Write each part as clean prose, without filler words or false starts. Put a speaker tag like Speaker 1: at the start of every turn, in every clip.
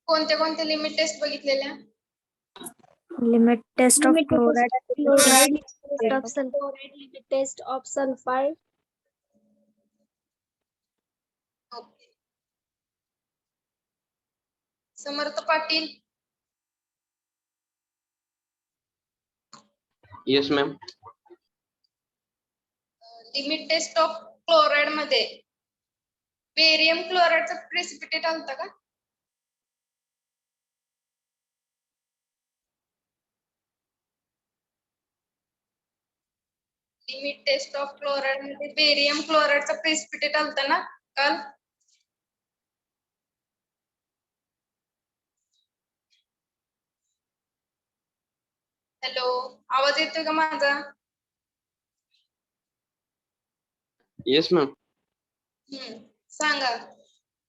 Speaker 1: कोणत्या कोणत्या limit taste बघितलेल्या?
Speaker 2: Limit test of chloride.
Speaker 3: Chloride,
Speaker 2: Test of sulfur.
Speaker 3: chloride limit test of sulfide.
Speaker 1: Okay. Samarth Patil.
Speaker 4: Yes ma'am.
Speaker 1: Limit test of chloride मध्ये barium क्लोराइडचा precipitate आलता का? Limit test of chloride मध्ये barium क्लोराइडचा precipitate आलता ना काल? हॅलो, आवाज येतोय का माझा?
Speaker 4: Yes ma'am.
Speaker 1: सांगा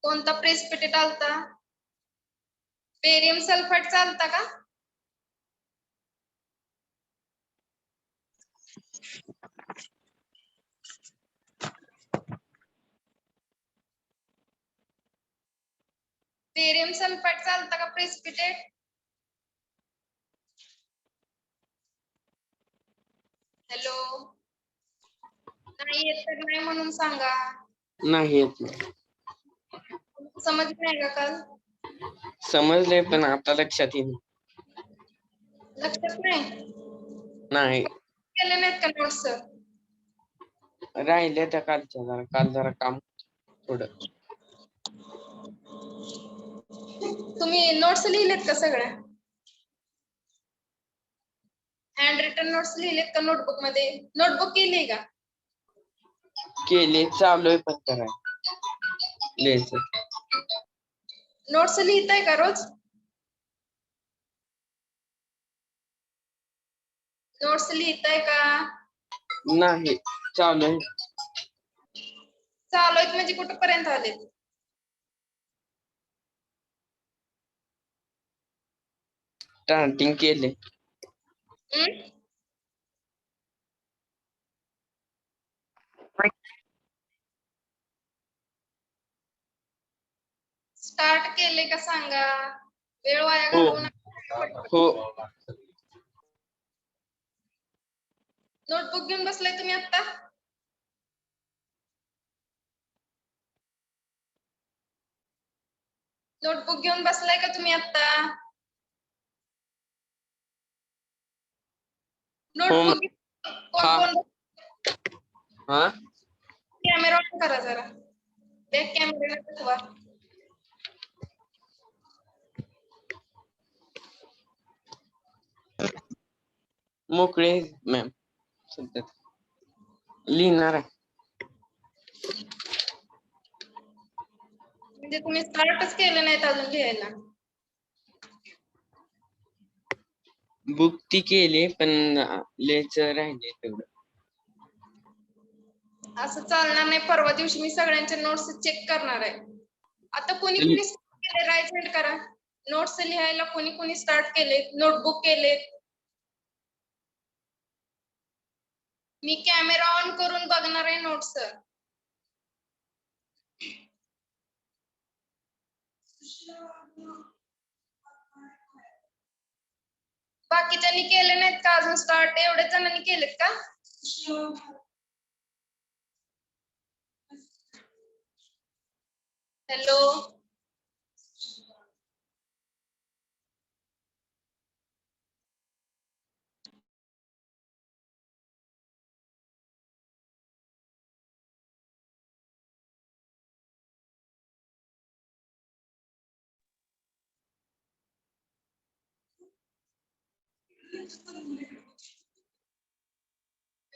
Speaker 1: कोणता प्रेसिपिटेट आलता? बेरियम सल्फाइडचा आलता का? बेरियम सल्फाइडचा आलता का प्रेसिपिटेट? हॅलो, नाही येत तर नाही म्हणून सांगा.
Speaker 4: नाही येत.
Speaker 1: समजलं नाही का काल?
Speaker 4: समजले पण आता लक्षात येईल.
Speaker 1: लक्षात नाही?
Speaker 4: नाही
Speaker 1: केले नाहीत का नोट्स?
Speaker 4: राहिले त्या कालच्या काल जरा काम थोडं.
Speaker 1: तुम्ही नोट्स लिहिलेत का सगळ्या? हँड रिटन नोट्स लिहिलेत का नोटबुक मध्ये? नोटबुक केली का?
Speaker 4: केले, चालू आहे पण कराय लिहायचं.
Speaker 1: नोट्स लिहिताय का रोज? नोट्स लिहिताय का?
Speaker 4: नाही, चालू आहे.
Speaker 1: चालू आहेत म्हणजे कुठपर्यंत आलेत?
Speaker 4: स्टार्टिंग केले.
Speaker 1: स्टार्ट केले का सांगा? वेळ वाया
Speaker 4: हो.
Speaker 1: घालवू नका.
Speaker 4: हो.
Speaker 1: नोटबुक घेऊन बसलाय तुम्ही आता? नोटबुक घेऊन बसलाय का तुम्ही आता? नोटबुक
Speaker 4: हा.
Speaker 1: कोण कोण?
Speaker 4: हा.
Speaker 1: कॅमेरा ऑन करा जरा. बॅक कॅमेरा दाखवा.
Speaker 4: मोकळे मॅम सध्या लिहिणार आहे.
Speaker 1: म्हणजे तुम्ही स्टार्टच केलं नाहीत अजून लिहायला?
Speaker 4: बुक ती केली पण लिहायचं राहिले तेवढं.
Speaker 1: असं चालणार नाही. परवा दिवशी मी सगळ्यांचे नोट्स चेक करणार आहे. आता कोणी कोणी स्टार्ट केले राईट हँड करा. नोट्स लिहायला कोणी कोणी स्टार्ट केले? नोटबुक केले? मी कॅमेरा ऑन करून बघणार आहे नोट्स. बाकीच्यांनी केले नाहीत का अजून स्टार्ट? एवढ्याच जणांनी केलेत का? हॅलो,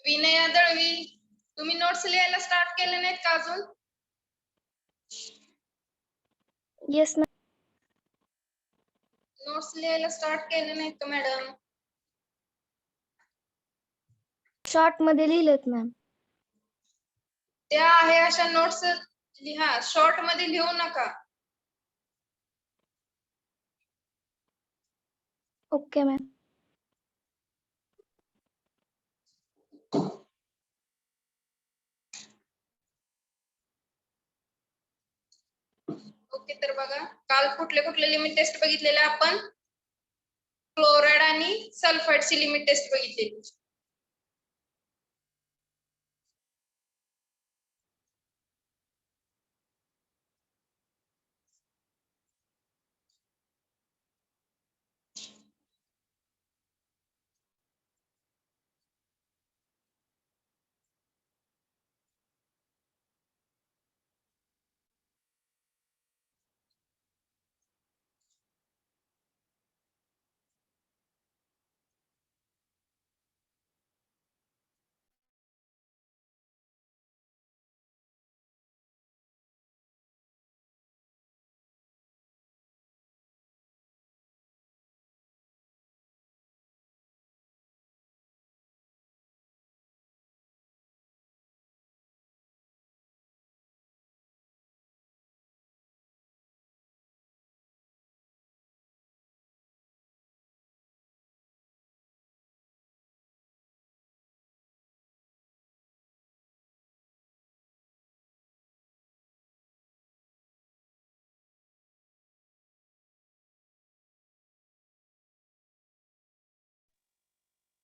Speaker 1: विनया दळवी, तुम्ही नोट्स लिहायला स्टार्ट केले नाहीत का अजून?
Speaker 2: Yes, ma'am.
Speaker 1: नोट्स लिहायला स्टार्ट केले नाहीत का मॅडम?
Speaker 2: Short मध्ये लिहिलेत मॅम.
Speaker 1: त्या आहे अशा नोट्स लिहा. शॉर्ट मध्ये लिहू नका.
Speaker 2: Okay, ma'am.
Speaker 1: ओके, तर बघा काल कुठले कुठले लिमिट टेस्ट बघितलेले आपण? क्लोराईड आणि सल्फाईडची लिमिट टेस्ट बघितलेली.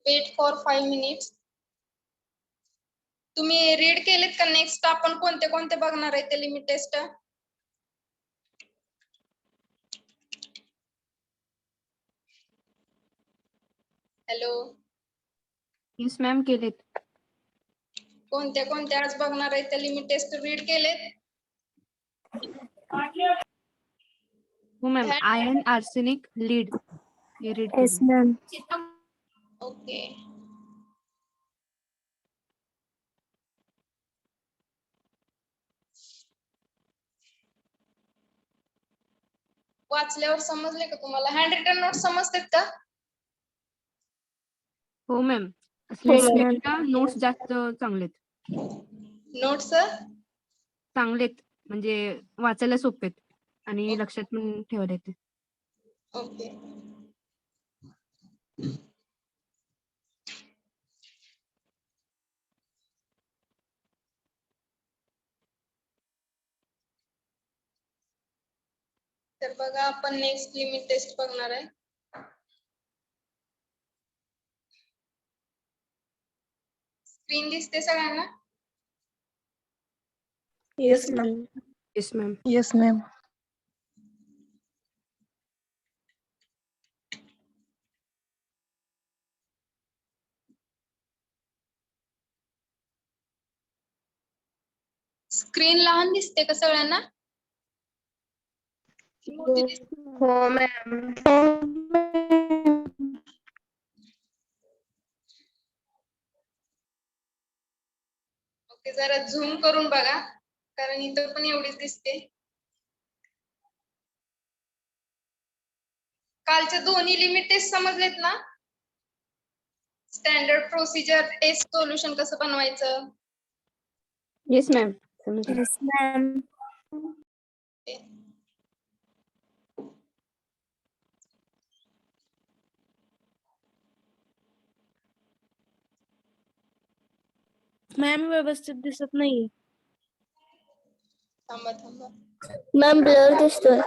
Speaker 1: Wait for 5 minutes. तुम्ही रीड केलेत का? नेक्स्ट आपण कोणते कोणते बघणार आहे ते limit test? Hello,
Speaker 5: yes ma'am केलेत.
Speaker 1: कोणत्या कोणत्या आज बघणार आहे ते लिमिट टेस्ट रीड केलेत?
Speaker 5: हो मॅम, आयर्न आर्सेनिक लीड हे रीड
Speaker 2: येस
Speaker 5: केले.
Speaker 2: मॅम.
Speaker 1: ओके. वाचल्यावर समजले का तुम्हाला? हँड रिटन नोट समजतात का?
Speaker 5: हो मॅम,
Speaker 2: Yes, ma'am.
Speaker 5: नोट्स जास्त चांगलेत.
Speaker 1: नोट्स
Speaker 5: चांगलेत म्हणजे वाचायला सोपेत आणि लक्षात पण ठेवायला येते.
Speaker 1: ओके. तर बघा आपण नेक्स्ट लिमिट टेस्ट बघणार आहे. स्क्रीन दिसते सगळ्यांना?
Speaker 2: Yes ma'am.
Speaker 5: Yes ma'am.
Speaker 2: Yes ma'am.
Speaker 1: Screen लहान दिसते का सगळ्यांना? मोठी दिसते?
Speaker 2: हो मॅम.
Speaker 1: ओके, जरा झूम करून बघा कारण इथं पण एवढीच दिसते. कालच्या दोन्ही लिमिट टेस्ट समजलेत ना? स्टँडर्ड प्रोसिजर टेस्ट सोल्युशन कसं बनवायचं?
Speaker 5: Yes ma'am. समजलं.
Speaker 2: Yes ma'am. मॅम व्यवस्थित दिसत नाही.
Speaker 1: थांबा थांबा.
Speaker 2: मॅम ब्लर दिसतोय.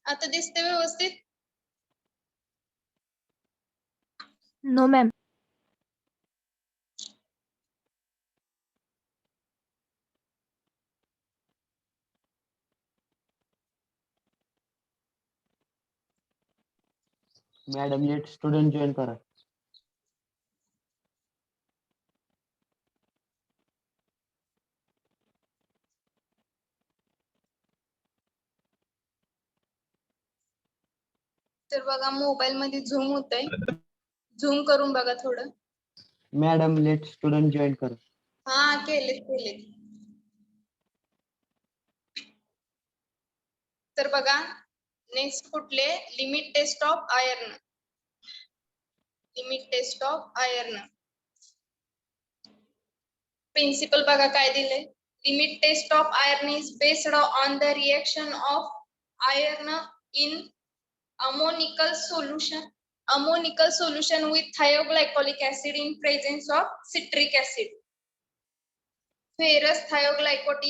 Speaker 1: आता दिसते व्यवस्थित?
Speaker 2: No ma'am.
Speaker 6: Madam late student join करा.
Speaker 1: तर बघा मोबाईल मध्ये झूम होतंय. झूम करून बघा थोडं.
Speaker 6: मॅडम लेट स्टुडंट जॉईन करा.
Speaker 1: हा, केलेत. तर बघा नेक्स्ट कुठले? Limit test of iron. Limit test of iron. Principle बघा काय दिले. Limit test of iron is based on the reaction of iron in ammonical solution with thioglycolic acid in presence of citric acid. Ferrous thioglycate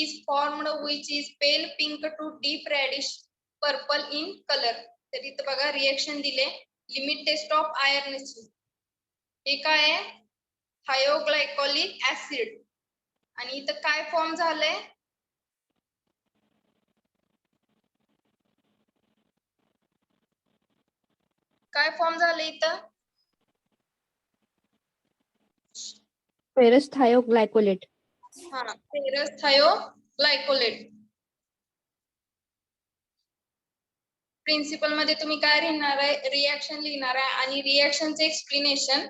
Speaker 1: is formed which is pale pink to deep reddish purple in color. तर इथं बघा reaction दिले limit test of आयर्नची. हे काय आहे थायोग्लायकोलिक acid आणि इथं काय फॉर्म झालंय काय फॉर्म झाले इथं
Speaker 5: फेरस थायोग्लायकोलेट.
Speaker 1: हा फेरस थायोग्लायकोलेट. प्रिन्सिपल मध्ये तुम्ही काय लिहिणार आहे रिएक्शन लिहिणार आहे आणि रिएक्शनचे एक्सप्लेनेशन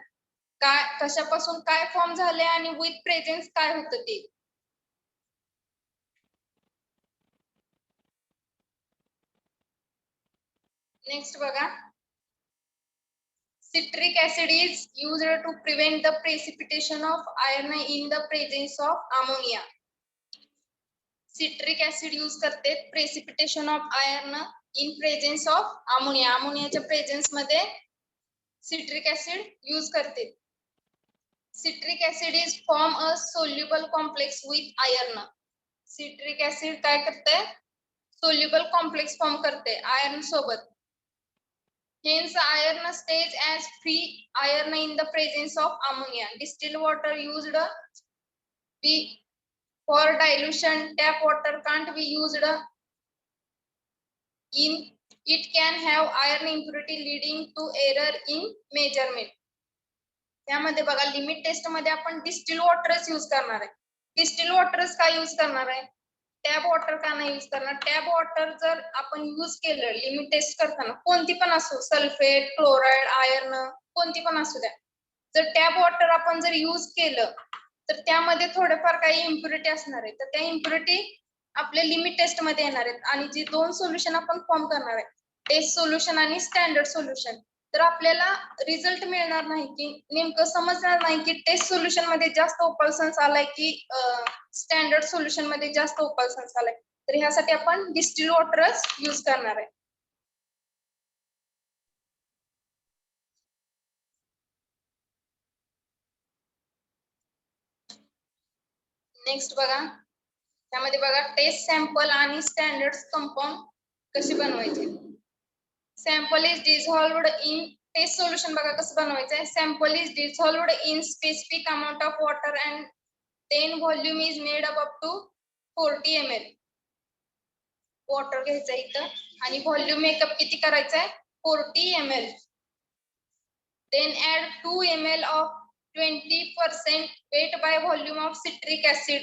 Speaker 1: काय कशापासून काय फॉर्म झाले आणि विथ प्रेझेन्स काय होतं ते. नेक्स्ट बघा citric acid is used to prevent the precipitation of iron in the presence of ammonia. citric acid use करते precipitation of iron in presence of ammonia. अमोनियाच्या प्रेझेन्स मध्ये citric acid use करते. citric acid is form a soluble complex with iron. citric acid काय करते soluble complex form करते iron सोबत. Hence, iron stays as free iron in the presence of ammonia. Distilled water used for dilution. Tap water can't be used in. It can have iron impurity leading to error in measurement. त्यामध्ये बघा limit test मध्ये आपण distil वॉटरच use करणार आहे. Distil वॉटरच काय use करणार आहे tap water का नाही यूज करणार. टॅप वॉटर जर आपण यूज केलं लिमिट टेस्ट करताना कोणती पण असो सल्फेट क्लोराइड आयर्न कोणती पण असू द्या जर टॅप वॉटर आपण जर यूज केलं तर त्यामध्ये थोडेफार काही इम्प्युरिटी असणार आहे. तर त्या इम्प्युरिटी आपल्या लिमिट टेस्ट मध्ये येणार आहेत आणि जी दोन सोल्युशन आपण फॉर्म करणार आहे टेस्ट सोल्युशन आणि स्टँडर्ड सोल्युशन तर आपल्याला रिझल्ट मिळणार नाही की नेमकं समजणार नाही की टेस्ट सोल्युशन मध्ये जास्त ओपल्सन्स आलाय की स्टँडर्ड सोल्युशन मध्ये जास्त ओपल्सन्स आलाय. तर ह्यासाठी आपण डिस्टिल वॉटरच यूज करणार आहे. नेक्स्ट बघा त्यामध्ये बघा टेस्ट सॅम्पल आणि स्टँडर्ड कंपाऊंड कशी बनवायचे. Sample is dissolved in test solution बघा कसं बनवायचं आहे. Sample is dissolved in specific amount of water and then volume is made up to 40 ml. Water घ्यायचं इथं आणि व्हॉल्यूम मेकअप किती करायचं आहे 40 ml. Then add 2 ml of 20% weight by volume of citric acid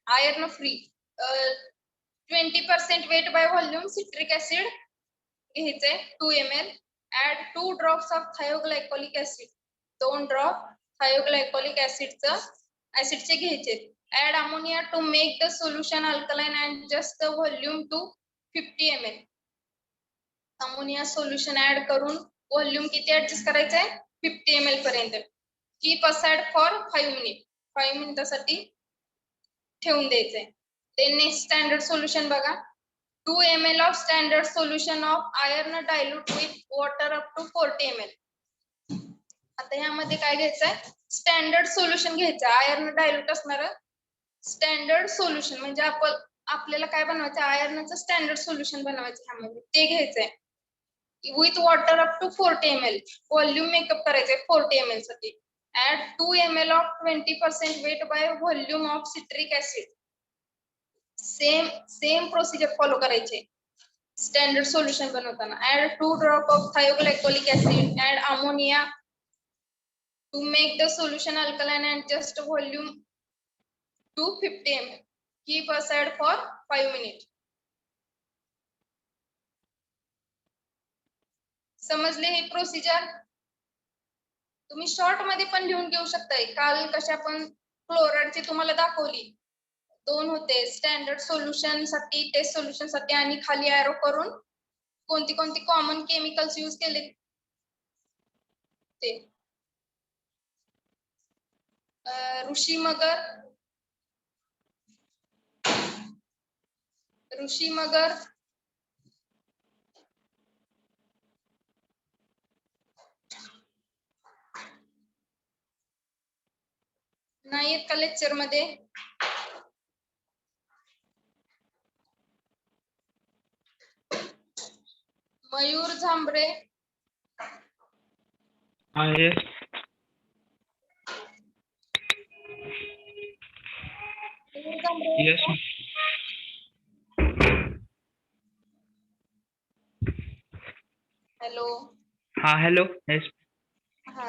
Speaker 1: iron free. 20% weight by volume citric acid घ्यायचंय 2 ml. add 2 drops of thioglycolic acid. 2 drop thioglycolic acidचे घ्यायचे. add ammonia to make the solution alkaline and just the volume to 50 ml. Ammonia solution add करून volume किती adjust करायचंय 50 ml पर्यंत. Keep aside for 5 minute 5 मिनिटासाठी ठेवून द्यायचंय. Then next standard solution बघा 2 ml of standard solution of iron dilute with water up to 40 ml. आता ह्यामध्ये काय घ्यायचंय स्टँडर्ड सोल्युशन घ्यायचं आयर्न डायल्यूट असणार स्टँडर्ड सोल्युशन म्हणजे आपल्याला काय बनवायचं आयर्नचं स्टँडर्ड सोल्युशन बनवायचं ह्यामध्ये ते घ्यायचंय with water up to 40 ml. Volume make up करायचंय 40 ml साठी. add 2 ml of 20% weight by volume of citric acid. Same procedure follow करायचे स्टँडर्ड सोल्युशन बनवताना. add 2 drop of thioglycolic acid. add ammonia to make the solution alkaline and just volume to 50 ml. keep aside for 5 minutes. समजले ही procedure. तुम्ही short मध्ये पण लिहून घेऊ शकताय. काल कशा आपण क्लोराइडची तुम्हाला दाखवली 2 होते स्टँडर्ड सोल्युशन साठी टेस्ट सोल्युशन साठी आणि खाली एरो करून कोणती कोणती कॉमन केमिकल्स यूज केले ते. ऋषी मगर, ऋषी मगर, नाही आहेत का लेक्चर मध्ये? मयूर झांबरे,
Speaker 7: आहे.
Speaker 1: मयूर झांबरे
Speaker 7: यस.
Speaker 1: हॅलो.
Speaker 7: हा हॅलो. येस.
Speaker 1: हा,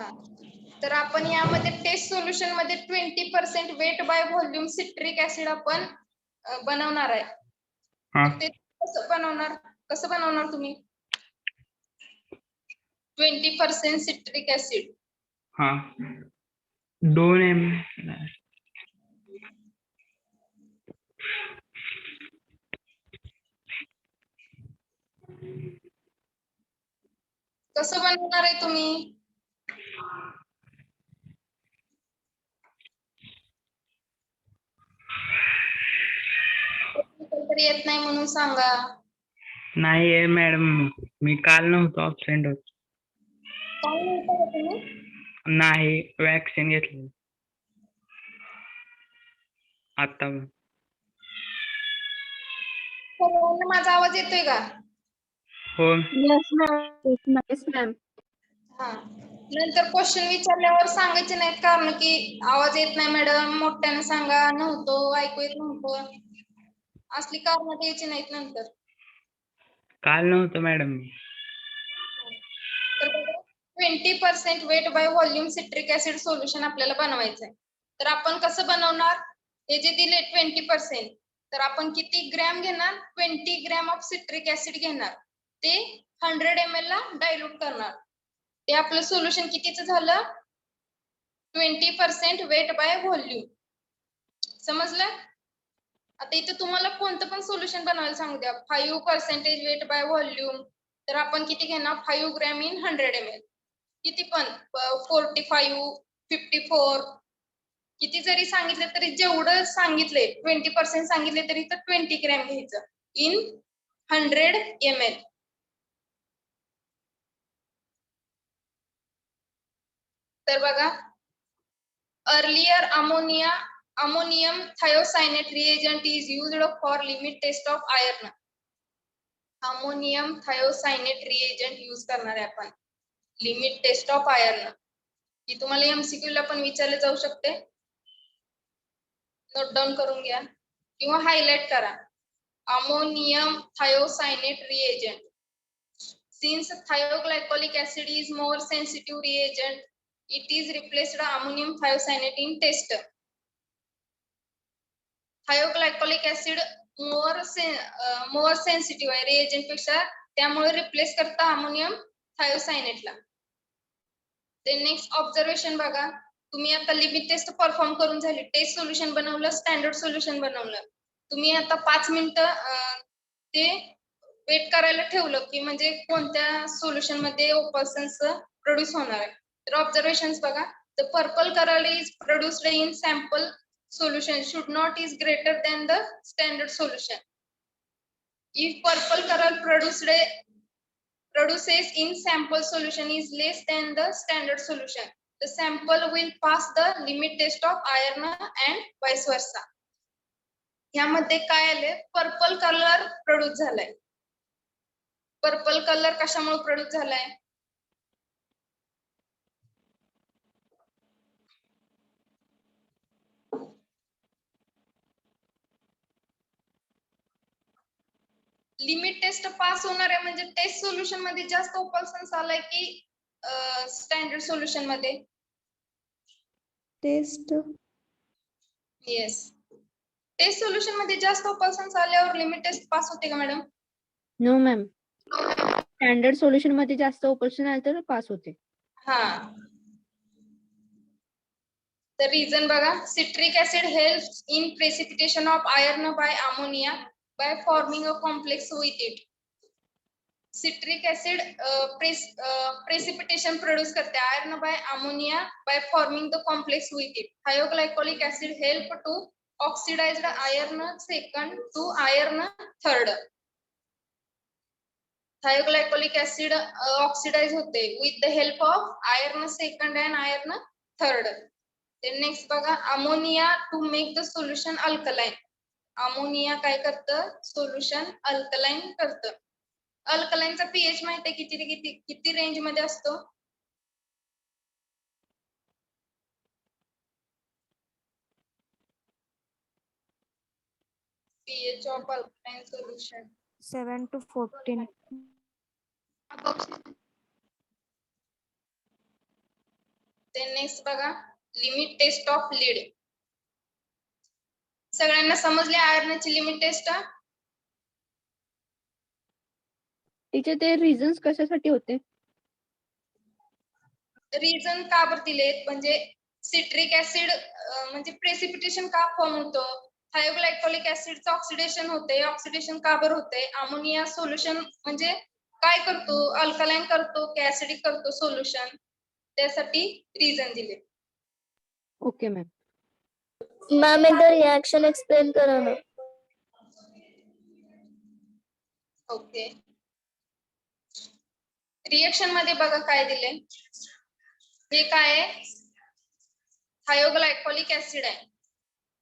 Speaker 1: तर आपण यामध्ये टेस्ट सोल्युशन मध्ये 20% weight by volume citric acid आपण बनवणार आहे.
Speaker 7: हा
Speaker 1: तर ते कसं बनवणार तुम्ही? 20% सिट्रिक ऍसिड.
Speaker 7: हा 2 ml.
Speaker 1: कसं बनवणार आहे तुम्ही? तरी येत नाही म्हणून सांगा.
Speaker 7: नाही आहे मॅडम, मी काल नव्हतो absent होत.
Speaker 1: काय म्हणताय तुम्ही?
Speaker 7: नाही, वॅक्सिन घेतली आता.
Speaker 1: सर्वांना माझा आवाज येतोय का?
Speaker 7: हो.
Speaker 3: Yes, ma'am.
Speaker 5: Yes ma'am.
Speaker 1: हा, नंतर क्वेश्चन विचारल्यावर सांगायचे नाहीत कारण की आवाज येत नाही मॅडम, मोठ्याने सांगा, नव्हतो, ऐकू येत नव्हतं, असली कारण द्यायची नाहीत नंतर.
Speaker 7: काल नव्हतं मॅडम मी.
Speaker 1: तर 20% weight by volume citric acid solution आपल्याला बनवायचं आहे. तर आपण कसं बनवणार? हे जे दिले 20%, तर आपण किती ग्रॅम घेणार? 20 ग्रॅम ऑफ सिट्रिक ऍसिड घेणार, ते 100 ml ला डायल्यूट करणार. ते आपलं सोल्युशन कितीचं झालं? 20% वेट बाय व्हॉल्यूम. समजलं? आता इथं तुम्हाला कोणतं पण सोल्युशन बनवायला सांगू द्या, 5% वेट बाय व्हॉल्यूम, तर आपण किती घेणार? 5 ग्रॅम इन 100 ml. किती पण 45, 54, किती जरी सांगितलं तरी, जेवढं सांगितले 20% सांगितले तरी तर 20 ग्रॅम घ्यायचं इन 100 ml. तर बघा, earlier ammonium thiocyanate reagent is used for limit test of iron. Ammonium thiocyanate reagent use करणार आहे आपण लिमिट टेस्ट ऑफ आयर्न. ही तुम्हाला एमसीक्यू ला पण विचारले जाऊ शकते, नोट डाउन करून घ्या किंवा हायलाइट करा. Ammonium thiocyanate reagent. Since thioglycolic acid is more sensitive reagent, it is replaced ammonium thiocyanate in test. Thioglycolic acid more sensitive आहे reagent पेक्षा, त्यामुळे रिप्लेस करता अमोनियम थायोसायनेटला. ते नेक्स्ट ऑब्झर्वेशन बघा, तुम्ही आता लिमिट टेस्ट परफॉर्म करून झाली, टेस्ट सोल्युशन बनवलं, स्टँडर्ड सोल्युशन बनवलं, तुम्ही आता 5 मिनिटं ते वेट करायला ठेवलं की म्हणजे कोणत्या सोल्युशन मध्ये ओपल्सन्स प्रोड्यूस होणार आहे. तर ऑब्झर्वेशन्स बघा, the purple colour is produced in sample solution should not is greater than the standard solution. If purple color produces in sample solution is less than the standard solution, the sample will pass the limit test of iron and vice versa. यामध्ये काय आले? Purple colour produce झालाय. Purple colour कशामुळे produce झालाय? Limit test pass होणार आहे म्हणजे taste solution मध्ये जास्त ओपल्सन्स आलाय की स्टँडर्ड सोल्युशन मध्ये?
Speaker 3: Test.
Speaker 1: येस, टेस्ट सोल्युशन मध्ये जास्त ओपल्सन्स आल्यावर लिमिट टेस्ट पास होते का madam?
Speaker 5: No ma'am, standard solution मध्ये जास्त ओपल्शन आलं तर पास होते.
Speaker 1: हा, तर रिझन बघा, citric acid helps in precipitation of iron by ammonia by forming a complex with it. Citric acid precipitation produce करते iron by ammonia by forming the complex with it. Thioglycolic acid help to oxidized iron second to iron third. Thioglycolic acid oxidize होते with the help of iron second and iron third. Next बघा ammonia to make the solution alkaline. Ammonia काय करतं solution alkaline करतं. अल्कलाइनचा pH माहिती आहे किती किती किती रेंज मध्ये असतो? PH of alkaline solution
Speaker 2: 7 to 14.
Speaker 1: Next बघा लिमिट टेस्ट ऑफ लीड. सगळ्यांना समजले आयर्नची लिमिट टेस्ट?
Speaker 5: टीचर ते रिझन्स कशासाठी होते?
Speaker 1: रिझन का बरं दिलेत म्हणजे सिट्रिक ऍसिड म्हणजे प्रेसिपिटेशन का फॉर्म होतं, थायोग्लायकोलिक ऍसिडचं ऑक्सिडेशन होते, ऑक्सिडेशन का बरं होते, अमोनिया सोल्युशन म्हणजे काय करतो अल्कलाइन करतो की ऍसिडिक करतो सोल्युशन, त्यासाठी रिझन दिले.
Speaker 5: Okay ma'am.
Speaker 2: मॅम एकदा रिएक्शन एक्सप्लेन करा ना.
Speaker 1: ओके रिएक्शन मध्ये बघा काय दिले. हे काय आहे थायोग्लायकोलिक ऍसिड आहे.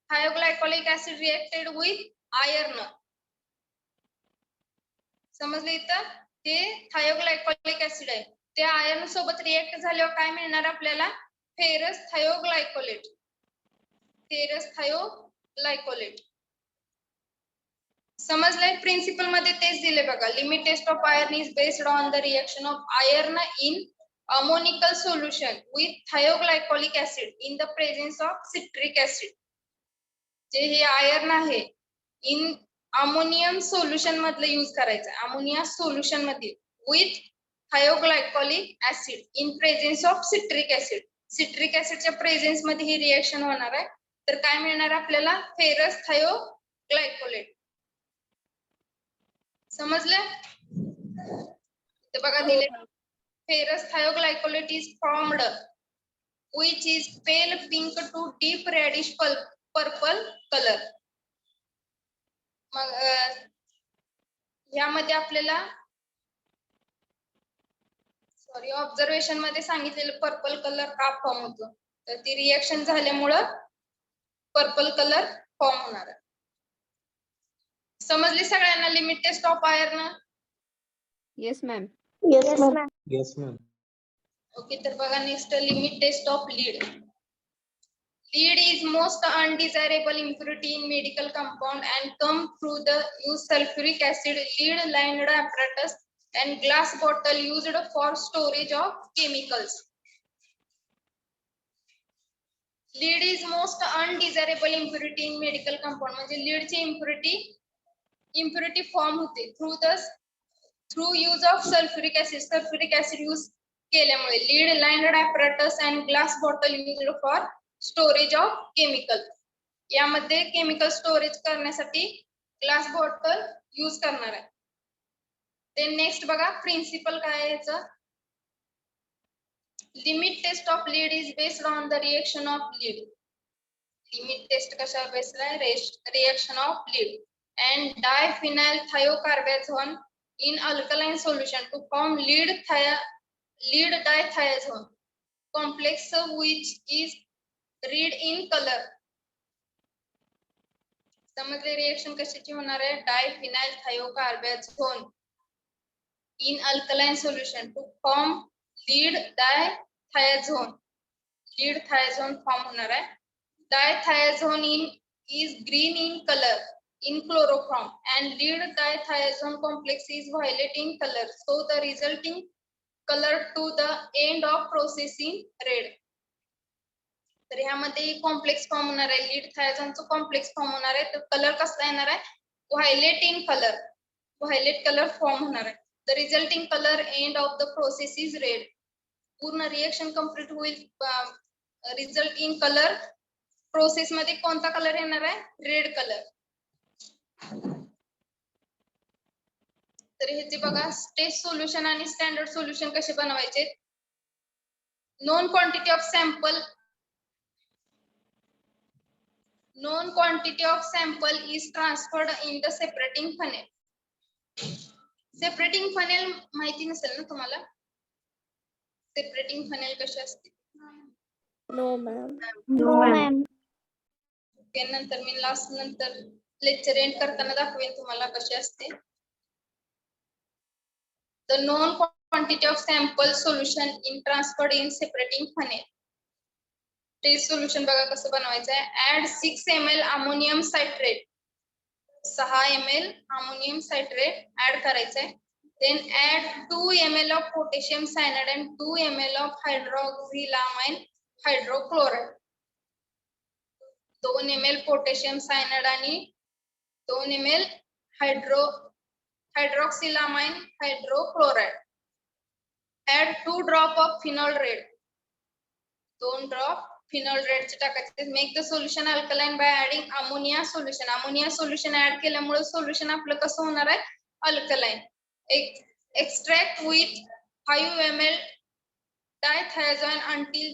Speaker 1: थायोग्लायकोलिक ऍसिड रिएक्टेड विथ आयर्न. समजले इथं हे थायोग्लायकोलिक ऍसिड आहे ते आयर्न सोबत रिएक्ट झाल्यावर काय मिळणार आपल्याला फेरस थायोग्लायकोलेट. फेरस थायोग्लायकोलेट समजलंय. प्रिन्सिपल मध्ये तेच दिले बघा. Limit test of iron is based on the reaction of iron in ammoniacal solution with thioglycolic acid in the presence of citric acid. जे हे आयर्न आहे इन अमोनियम सोल्युशन मधलं use करायचं. अमोनिया सोल्युशन मध्ये with thioglycolic acid in presence of citric acid. Citric ऍसिडच्या presence मध्ये ही reaction होणार आहे. तर काय मिळणार आपल्याला फेरस थायोग्लायकोलेट. समजलं? ते बघा दिले ferrous thioglycolate is formed which is pale pink to deep reddish purple color. मग यामध्ये आपल्याला सॉरी ऑब्झर्वेशन मध्ये सांगितलेलं पर्पल कलर का फॉर्म होतो तर ती रिएक्शन झाल्यामुळं पर्पल कलर फॉर्म होणार आहे. समजली सगळ्यांना limit test of iron?
Speaker 5: Yes ma'am.
Speaker 2: Yes, ma'am.
Speaker 6: Yes, ma'am.
Speaker 1: Okay तर बघा next limit test of lead. Lead is most undesirable impurity in medical compound and come through the use sulfuric acid lead lined apparatus and glass bottle used for storage of chemicals. Lead is most undesirable impurity in medical compound म्हणजे lead ची impurity form होते through use of sulfuric acid. Sulfuric acid use केल्यामुळे lead lined apparatus and glass bottle used for storage of chemical. यामध्ये chemical storage करण्यासाठी glass bottle use करणार आहे. ते next बघा प्रिन्सिपल काय आहे याचं. Limit test of lead is based on the reaction of lead. Limit test कशावर बेस्ड आहे reaction of lead and diphenyl thiocarbazone in alkaline solution to form lead dithiazone complex which is red in colour. समजले reaction कशाची होणार आहे diphenyl thiocarbazone in alkaline solution to form lead dithiazone. Lead thiazone form होणार आहे. Dithiazone is green in colour in chloroform and lead dithiazone complex is violet in color, so the resulting color to the end of processing red. तर ह्यामध्ये complex form होणार आहे lead थायाझोनचं complex form होणार आहे. तर colour कसला येणार आहे violet in colour. Violet colour form होणार आहे. The resulting colour end of the process is red. पूर्ण रिएक्शन कंप्लीट होईल रिझल्ट इन कलर प्रोसेस मध्ये कोणता कलर येणार आहे रेड कलर. तर ह्याचे बघा टेस्ट सोल्युशन आणि स्टँडर्ड सोल्युशन कसे बनवायचे. known quantity of sample is transferred in the separating funnel. Separating funnel माहिती नसेल ना तुम्हाला. सेपरेटिंग फनेल कशी असते.
Speaker 2: No ma'am.
Speaker 3: No ma'am.
Speaker 1: Okay, नंतर मी लास्ट नंतर लेक्चर एंड करताना दाखवेन तुम्हाला कशी असते. The known quantity of sample solution in transferred in separating funnel. Test solution बघा कसं बनवायचं आहे. Add 6 ml ammonium citrate, 6 ml ammonium citrate add करायचंय. Then add 2 ml of potassium cyanide and 2 ml of hydroxylamine hydrochloride. 2 ml potassium cyanide आणि 2 ml hydroxylamine hydrochloride. Add 2 drop of phenol red. 2 drop phenol red चे टाकायचे. Make the solution alkaline by adding ammonia solution. ammonia solution add केल्यामुळे solution आपलं कसं होणार आहे, alkaline. Extract with 5 ml dithiazone until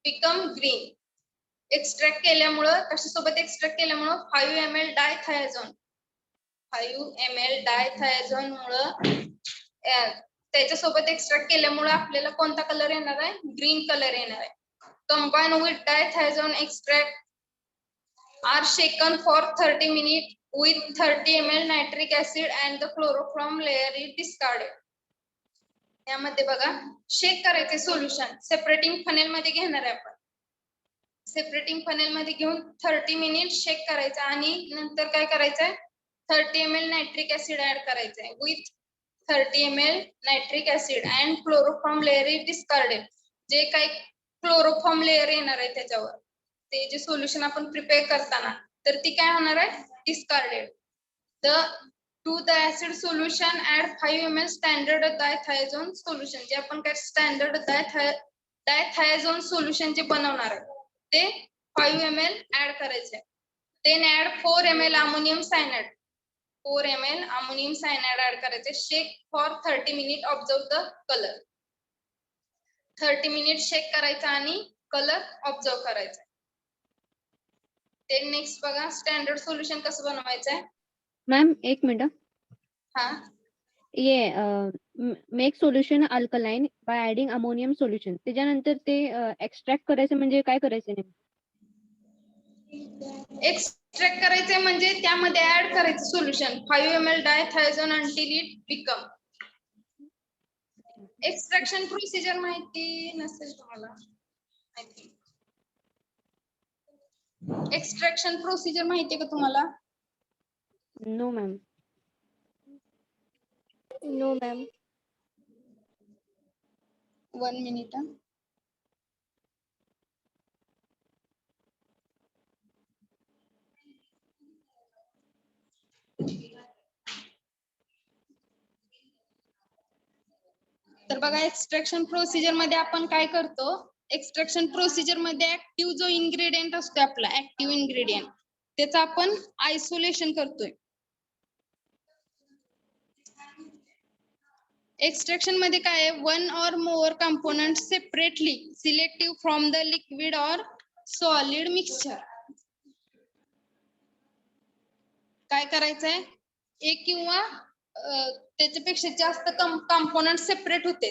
Speaker 1: become green. Extract केल्यामुळं कशासोबत extract केल्यामुळं 5 ml डायथायाझोन. 5 ml डायथायाझोन मुळे त्याच्यासोबत एक्स्ट्रॅक्ट केल्यामुळे आपल्याला कोणता कलर येणार आहे, ग्रीन कलर येणार आहे. Combine with dithiazone extract are shaken for 30 minutes with 30 ml nitric acid and the chloroform layer is discarded. यामध्ये बघा शेक करायचे सोल्युशन सेपरेटिंग फनेल मध्ये घेणार आहे आपण. सेपरेटिंग फनेल मध्ये घेऊन 30 मिनिट शेक करायचं आणि नंतर काय करायचंय, 30 ml नायट्रिक ऍसिड ऍड करायचंय. With 30 ml nitric acid and chloroform layer is discarded. जे काही क्लोरोफॉर्म लेअर येणार आहे त्याच्यावर, ते जे सोल्युशन आपण प्रिपेअर करताना, तर ती काय होणार आहे, discarded. To the acid solution add 5 ml standard dithiazone solution. जे आपण काय स्टँडर्ड डायथायाझोन सोल्युशन जे बनवणार आहे ते 5 ml ऍड करायचे. Then add 4 ml ammonium cyanide. 4 ml ammonium cyanide add करायचे. Shake for 30 minutes. Observe the color. 30 minutes shake करायचा आणि कलर ऑब्झर्व करायचा. Then next बघा स्टँडर्ड सोल्युशन कसं बनवायचं आहे.
Speaker 5: मॅम एक मिनिट.
Speaker 1: हा,
Speaker 5: ये make solution alkaline by adding ammonium solution. त्याच्यानंतर ते एक्स्ट्रॅक्ट करायचं म्हणजे काय करायचं नेमकं.
Speaker 1: एक्स्ट्रॅक्ट करायचंय म्हणजे त्यामध्ये ऍड करायचं solution 5 ml dithiazone until it become. Extraction procedure माहिती नसेल तुम्हाला. एक्स्ट्रॅक्शन प्रोसिजर माहिती का तुम्हाला.
Speaker 5: No ma'am.
Speaker 2: No ma'am.
Speaker 1: 1 minute. तर बघा एक्स्ट्रॅक्शन प्रोसिजर मध्ये आपण काय करतो, एक्स्ट्रॅक्शन प्रोसिजर मध्ये ऍक्टिव्ह जो इन्ग्रेडियंट असतो आपला ऍक्टिव्ह इन्ग्रेडियंट, त्याचं आपण आयसोलेशन करतोय. एक्स्ट्रॅक्शन मध्ये काय आहे, 1 or more components separately selective from the liquid or solid mixture. काय करायचंय, एक किंवा त्याच्यापेक्षा जास्त कंपोनंट सेपरेट होते.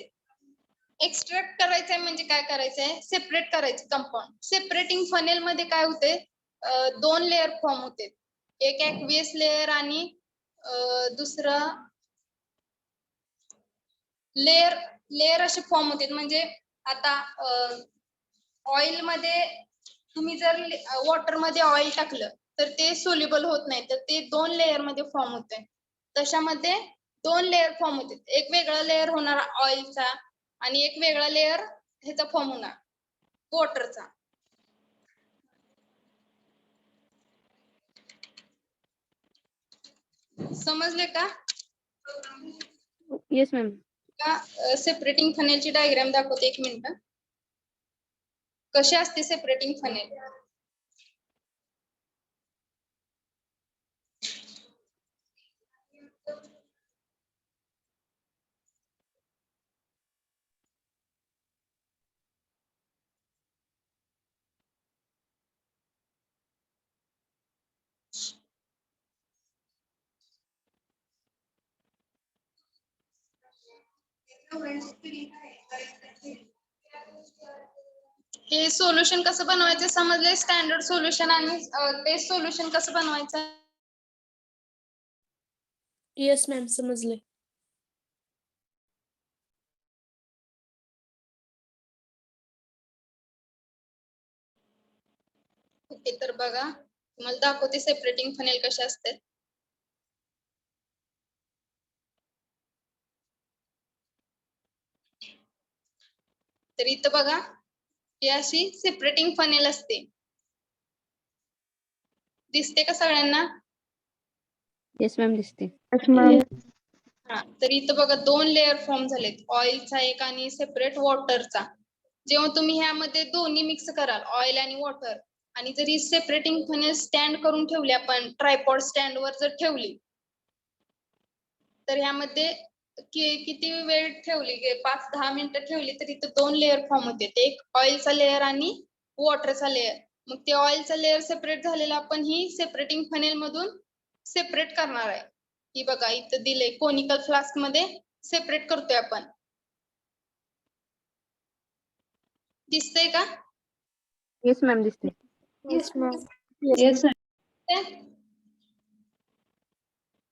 Speaker 1: एक्स्ट्रॅक्ट करायचंय म्हणजे काय करायचंय, सेपरेट करायचे कंपाऊंड. सेपरेटिंग फनेल मध्ये काय होते, 2 लेअर फॉर्म होते. एक ऍक्वियस लेअर आणि दुसरं लेअर असे फॉर्म होते. म्हणजे आता ऑइल मध्ये तुम्ही जर वॉटर मध्ये ऑइल टाकलं तर ते सोल्युबल होत नाही, तर ते 2 लेअर मध्ये फॉर्म होते. तशामध्ये 2 लेअर फॉर्म होते. एक वेगळा लेअर होणार ऑइलचा आणि एक वेगळा लेअर ह्याचा फॉर्म होणार वॉटरचा. समजले का.
Speaker 5: Yes ma'am.
Speaker 1: सेपरेटिंग फनेलची डायग्राम दाखवते, 1 मिनिट. कशी असते सेपरेटिंग फनेल. हे सोल्युशन कसं बनवायचं समजले. स्टँडर्ड सोल्युशन आणि टेस्ट सोल्युशन कसं बनवायचं.
Speaker 2: येस मॅम समजले.
Speaker 1: ओके तर बघा तुम्हाला दाखवते सेपरेटिंग फनेल कसे असते. तर इथं बघा ही अशी सेपरेटिंग फनेल असते. दिसते का सगळ्यांना.
Speaker 5: येस मॅम दिसते.
Speaker 1: हा तर इथं बघा 2 लेअर फॉर्म झालेत. ऑइलचा एक आणि सेपरेट वॉटरचा. जेव्हा तुम्ही ह्यामध्ये दोन्ही मिक्स कराल ऑइल आणि वॉटर आणि जर ही सेपरेटिंग फनेल स्टँड करून ठेवली आपण ट्रायपॉड स्टँड वर जर ठेवली तर ह्यामध्ये किती वेळ ठेवली 5-10 मिनिटं ठेवली तर इथं 2 लेअर फॉर्म होते. एक ऑइलचा लेअर आणि वॉटरचा लेअर. मग ते ऑइलचा लेअर सेपरेट झालेला आपण ही सेपरेटिंग फनेल मधून सेपरेट करणार आहे. ही बघा इथं दिले कोनिकल फ्लास्क मध्ये सेपरेट करतोय आपण. दिसतंय का.
Speaker 5: येस मॅम दिसते.
Speaker 2: Yes ma'am.
Speaker 5: येस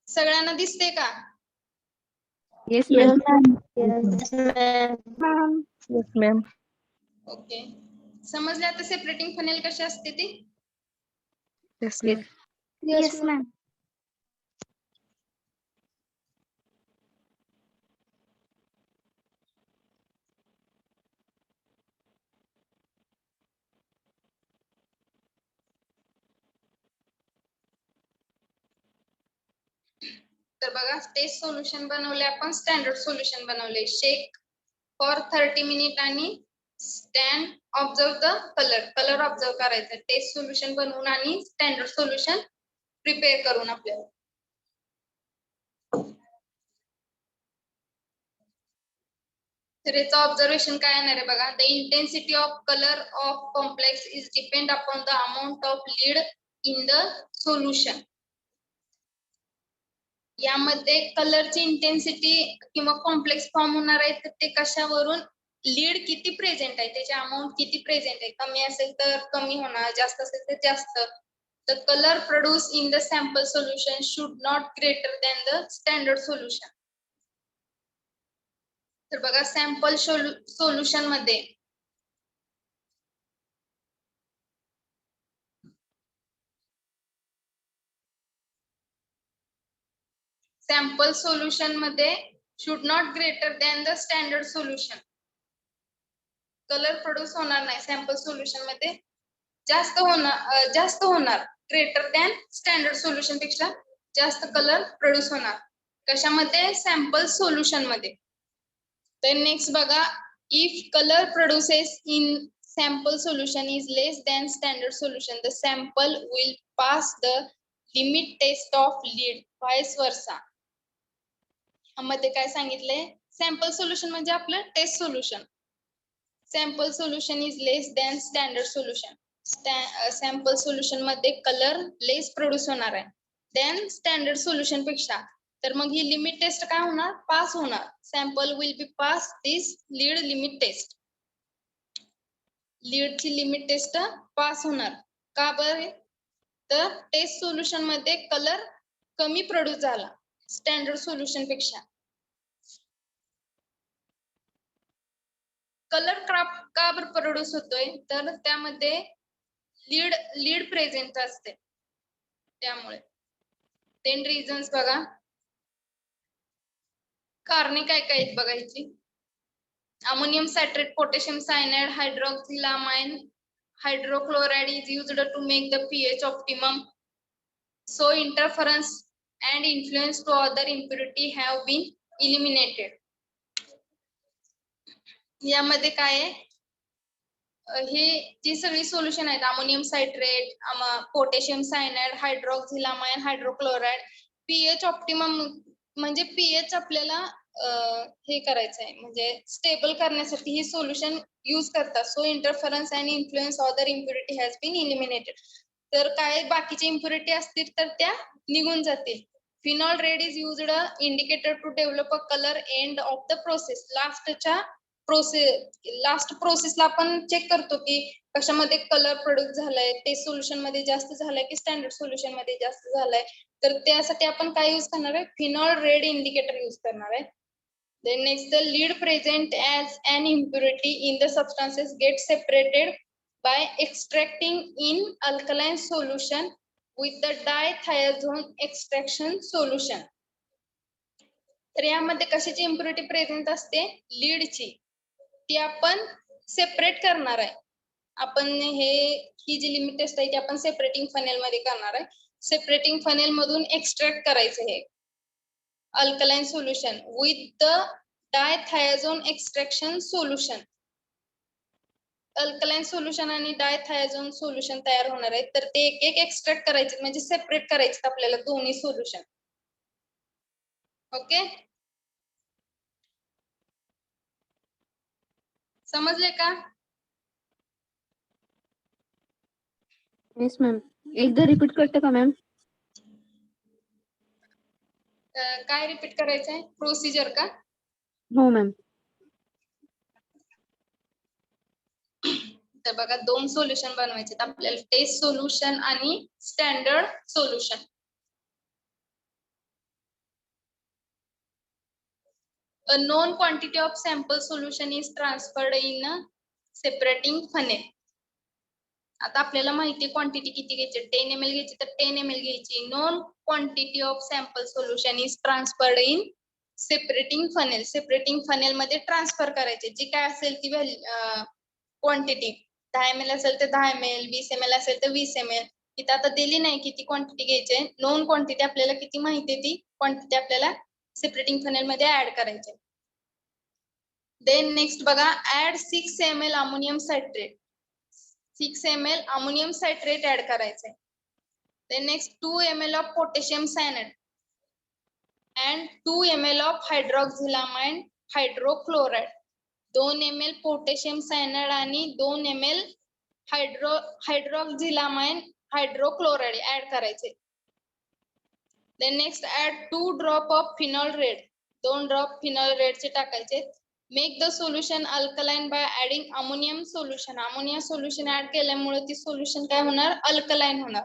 Speaker 1: सगळ्यांना दिसते का.
Speaker 5: Yes ma'am.
Speaker 3: Yes, ma'am.
Speaker 1: Okay समजले आता सेपरेटिंग फनेल कशी असते ती.
Speaker 3: Yes,
Speaker 5: Yes.
Speaker 3: ma'am.
Speaker 2: Yes ma'am.
Speaker 1: तर बघा टेस्ट सोल्युशन बनवले आपण. स्टँडर्ड सोल्युशन बनवले. शेक फॉर 30 मिनिट आणि stand observe the colour observe करायचं. टेस्ट सोल्युशन बनवून आणि स्टँडर्ड सोल्युशन प्रिपेअर करून आपल्याला. तर याचं ऑब्झर्वेशन काय येणार आहे बघा. The intensity of colour of complex is depend upon the amount of lead in the solution. यामध्ये कलरची इंटेन्सिटी किंवा कॉम्प्लेक्स फॉर्म होणार आहे तर ते कशावरून. लीड किती प्रेझेंट आहे त्याची अमाऊंट किती प्रेझेंट आहे. कमी असेल तर कमी होणार, जास्त असेल तर जास्त. The colour produce in the sample solution should not greater than the standard solution. तर बघा सॅम्पल सोल्युशन मध्ये सॅम्पल सोल्युशन मध्ये should not greater than the standard solution. Colour produce होणार नाही सॅम्पल सोल्युशन मध्ये. जास्त होणार ग्रेटर दॅन स्टँडर्ड सोल्युशन पेक्षा जास्त कलर प्रोड्यूस होणार. कशामध्ये सॅम्पल सोल्युशन मध्ये. तर नेक्स्ट बघा if colour produces in sample solution is less than standard solution the sample will pass the limit test of lead vice versa. मध्ये काय सांगितलंय सॅम्पल सोल्युशन म्हणजे आपलं test solution. Sample solution is less than standard solution. Sample solution मध्ये colour less produce होणार आहे than standard solution पेक्षा. तर मग ही लिमिट टेस्ट काय होणार पास होणार. Sample will be pass this lead limit test. लीडची लिमिट टेस्ट पास होणार. का बरं तर टेस्ट सोल्युशन मध्ये कलर कमी प्रोड्यूस झाला स्टँडर्ड सोल्युशन पेक्षा. कलर का बरं प्रोड्यूस होतोय तर त्यामध्ये लीड प्रेझेंट असते त्यामुळे. 10 रिझन्स बघा. कारणे काय काय आहेत बघा ह्याची. Ammonium citrate, potassium cyanide, hydroxylamine, hydrochloride is used to make the pH optimum. So interference and influence to other impurity have been eliminated. यामध्ये काय आहे हे जी सगळी सोल्युशन आहेत ammonium citrate, potassium cyanide, hydroxylamine, hydrochloride. PH optimum म्हणजे pH आपल्याला हे करायचं आहे म्हणजे स्टेबल करण्यासाठी ही सोल्युशन यूज करतात. So interference and influence other impurity has been eliminated. तर काय बाकीच्या इम्प्युरिटी असतील तर त्या निघून जातील. Phenol red is used indicator to develop a colour end of the process. Last प्रोसेसला आपण चेक करतो की कशामध्ये कलर प्रोड्यूस झालाय, ते सोल्युशन मध्ये जास्त झालाय की स्टँडर्ड सोल्युशन मध्ये जास्त झालाय. तर त्यासाठी आपण काय यूज करणार आहे, फिनॉल रेड इंडिकेटर यूज करणार आहे. Then next, the lead present as an impurity in the substances get separated by extracting in alkaline solution with the dithiazone extraction solution. तर यामध्ये कशाची इम्प्युरिटी प्रेझेंट असते, लीडची. ती आपण सेपरेट करणार आहे. आपण ही जी लिमिट टेस्ट आहे ती आपण सेपरेटिंग फनेल मध्ये करणार आहे. सेपरेटिंग फनेल मधून एक्स्ट्रॅक्ट करायचं हे alkaline solution with the dithiazone extraction solution. Alkaline solution आणि डायथायझोन सोल्युशन तयार होणार आहे. तर ते एक एक एक्स्ट्रॅक्ट करायचे, म्हणजे सेपरेट करायचे आपल्याला दोन्ही सोल्युशन. ओके, समजले का?
Speaker 5: Yes ma'am. एकदा रिपीट करते का मॅम?
Speaker 1: काय रिपीट करायचंय, प्रोसिजर का?
Speaker 5: हो मॅम.
Speaker 1: तर बघा, दोन सोल्युशन बनवायचे आपल्याला, टेस्ट सोल्युशन आणि standard solution. A known quantity of sample solution is transferred in a separating funnel. आता आपल्याला माहिती आहे क्वांटिटी किती घ्यायची, 10 ml घ्यायची तर 10 ml घ्यायची. Non quantity of sample solution is transferred in separating funnel. Separating funnel मध्ये ट्रान्सफर करायचे. जी काय असेल ती क्वांटिटी, 10 ml असेल तर 10 ml, 20 ml असेल तर 20 ml. इथं आता दिली नाही किती क्वांटिटी घ्यायची. नोन क्वांटिटी आपल्याला किती माहिती आहे ती क्वांटिटी आपल्याला सेपरेटिंग फनेल मध्ये ऍड करायचे. देन नेक्स्ट बघा, add 6 ml ammonium citrate. 6 ml ammonium citrate add करायचंय. Then next 2 ml of potassium cyanide and 2 ml of hydroxylamine hydrochloride. 2 ml potassium cyanide आणि 2 ml हायड्रॉक्झिलामाइन हायड्रोक्लोराइड ऍड करायचे. Then next add 2 drop of phenol red. 2 drop phenol रेडचे टाकायचे. Make the solution alkaline by adding ammonium solution. Ammonia solution add केल्यामुळे ती solution काय होणार, alkaline होणार.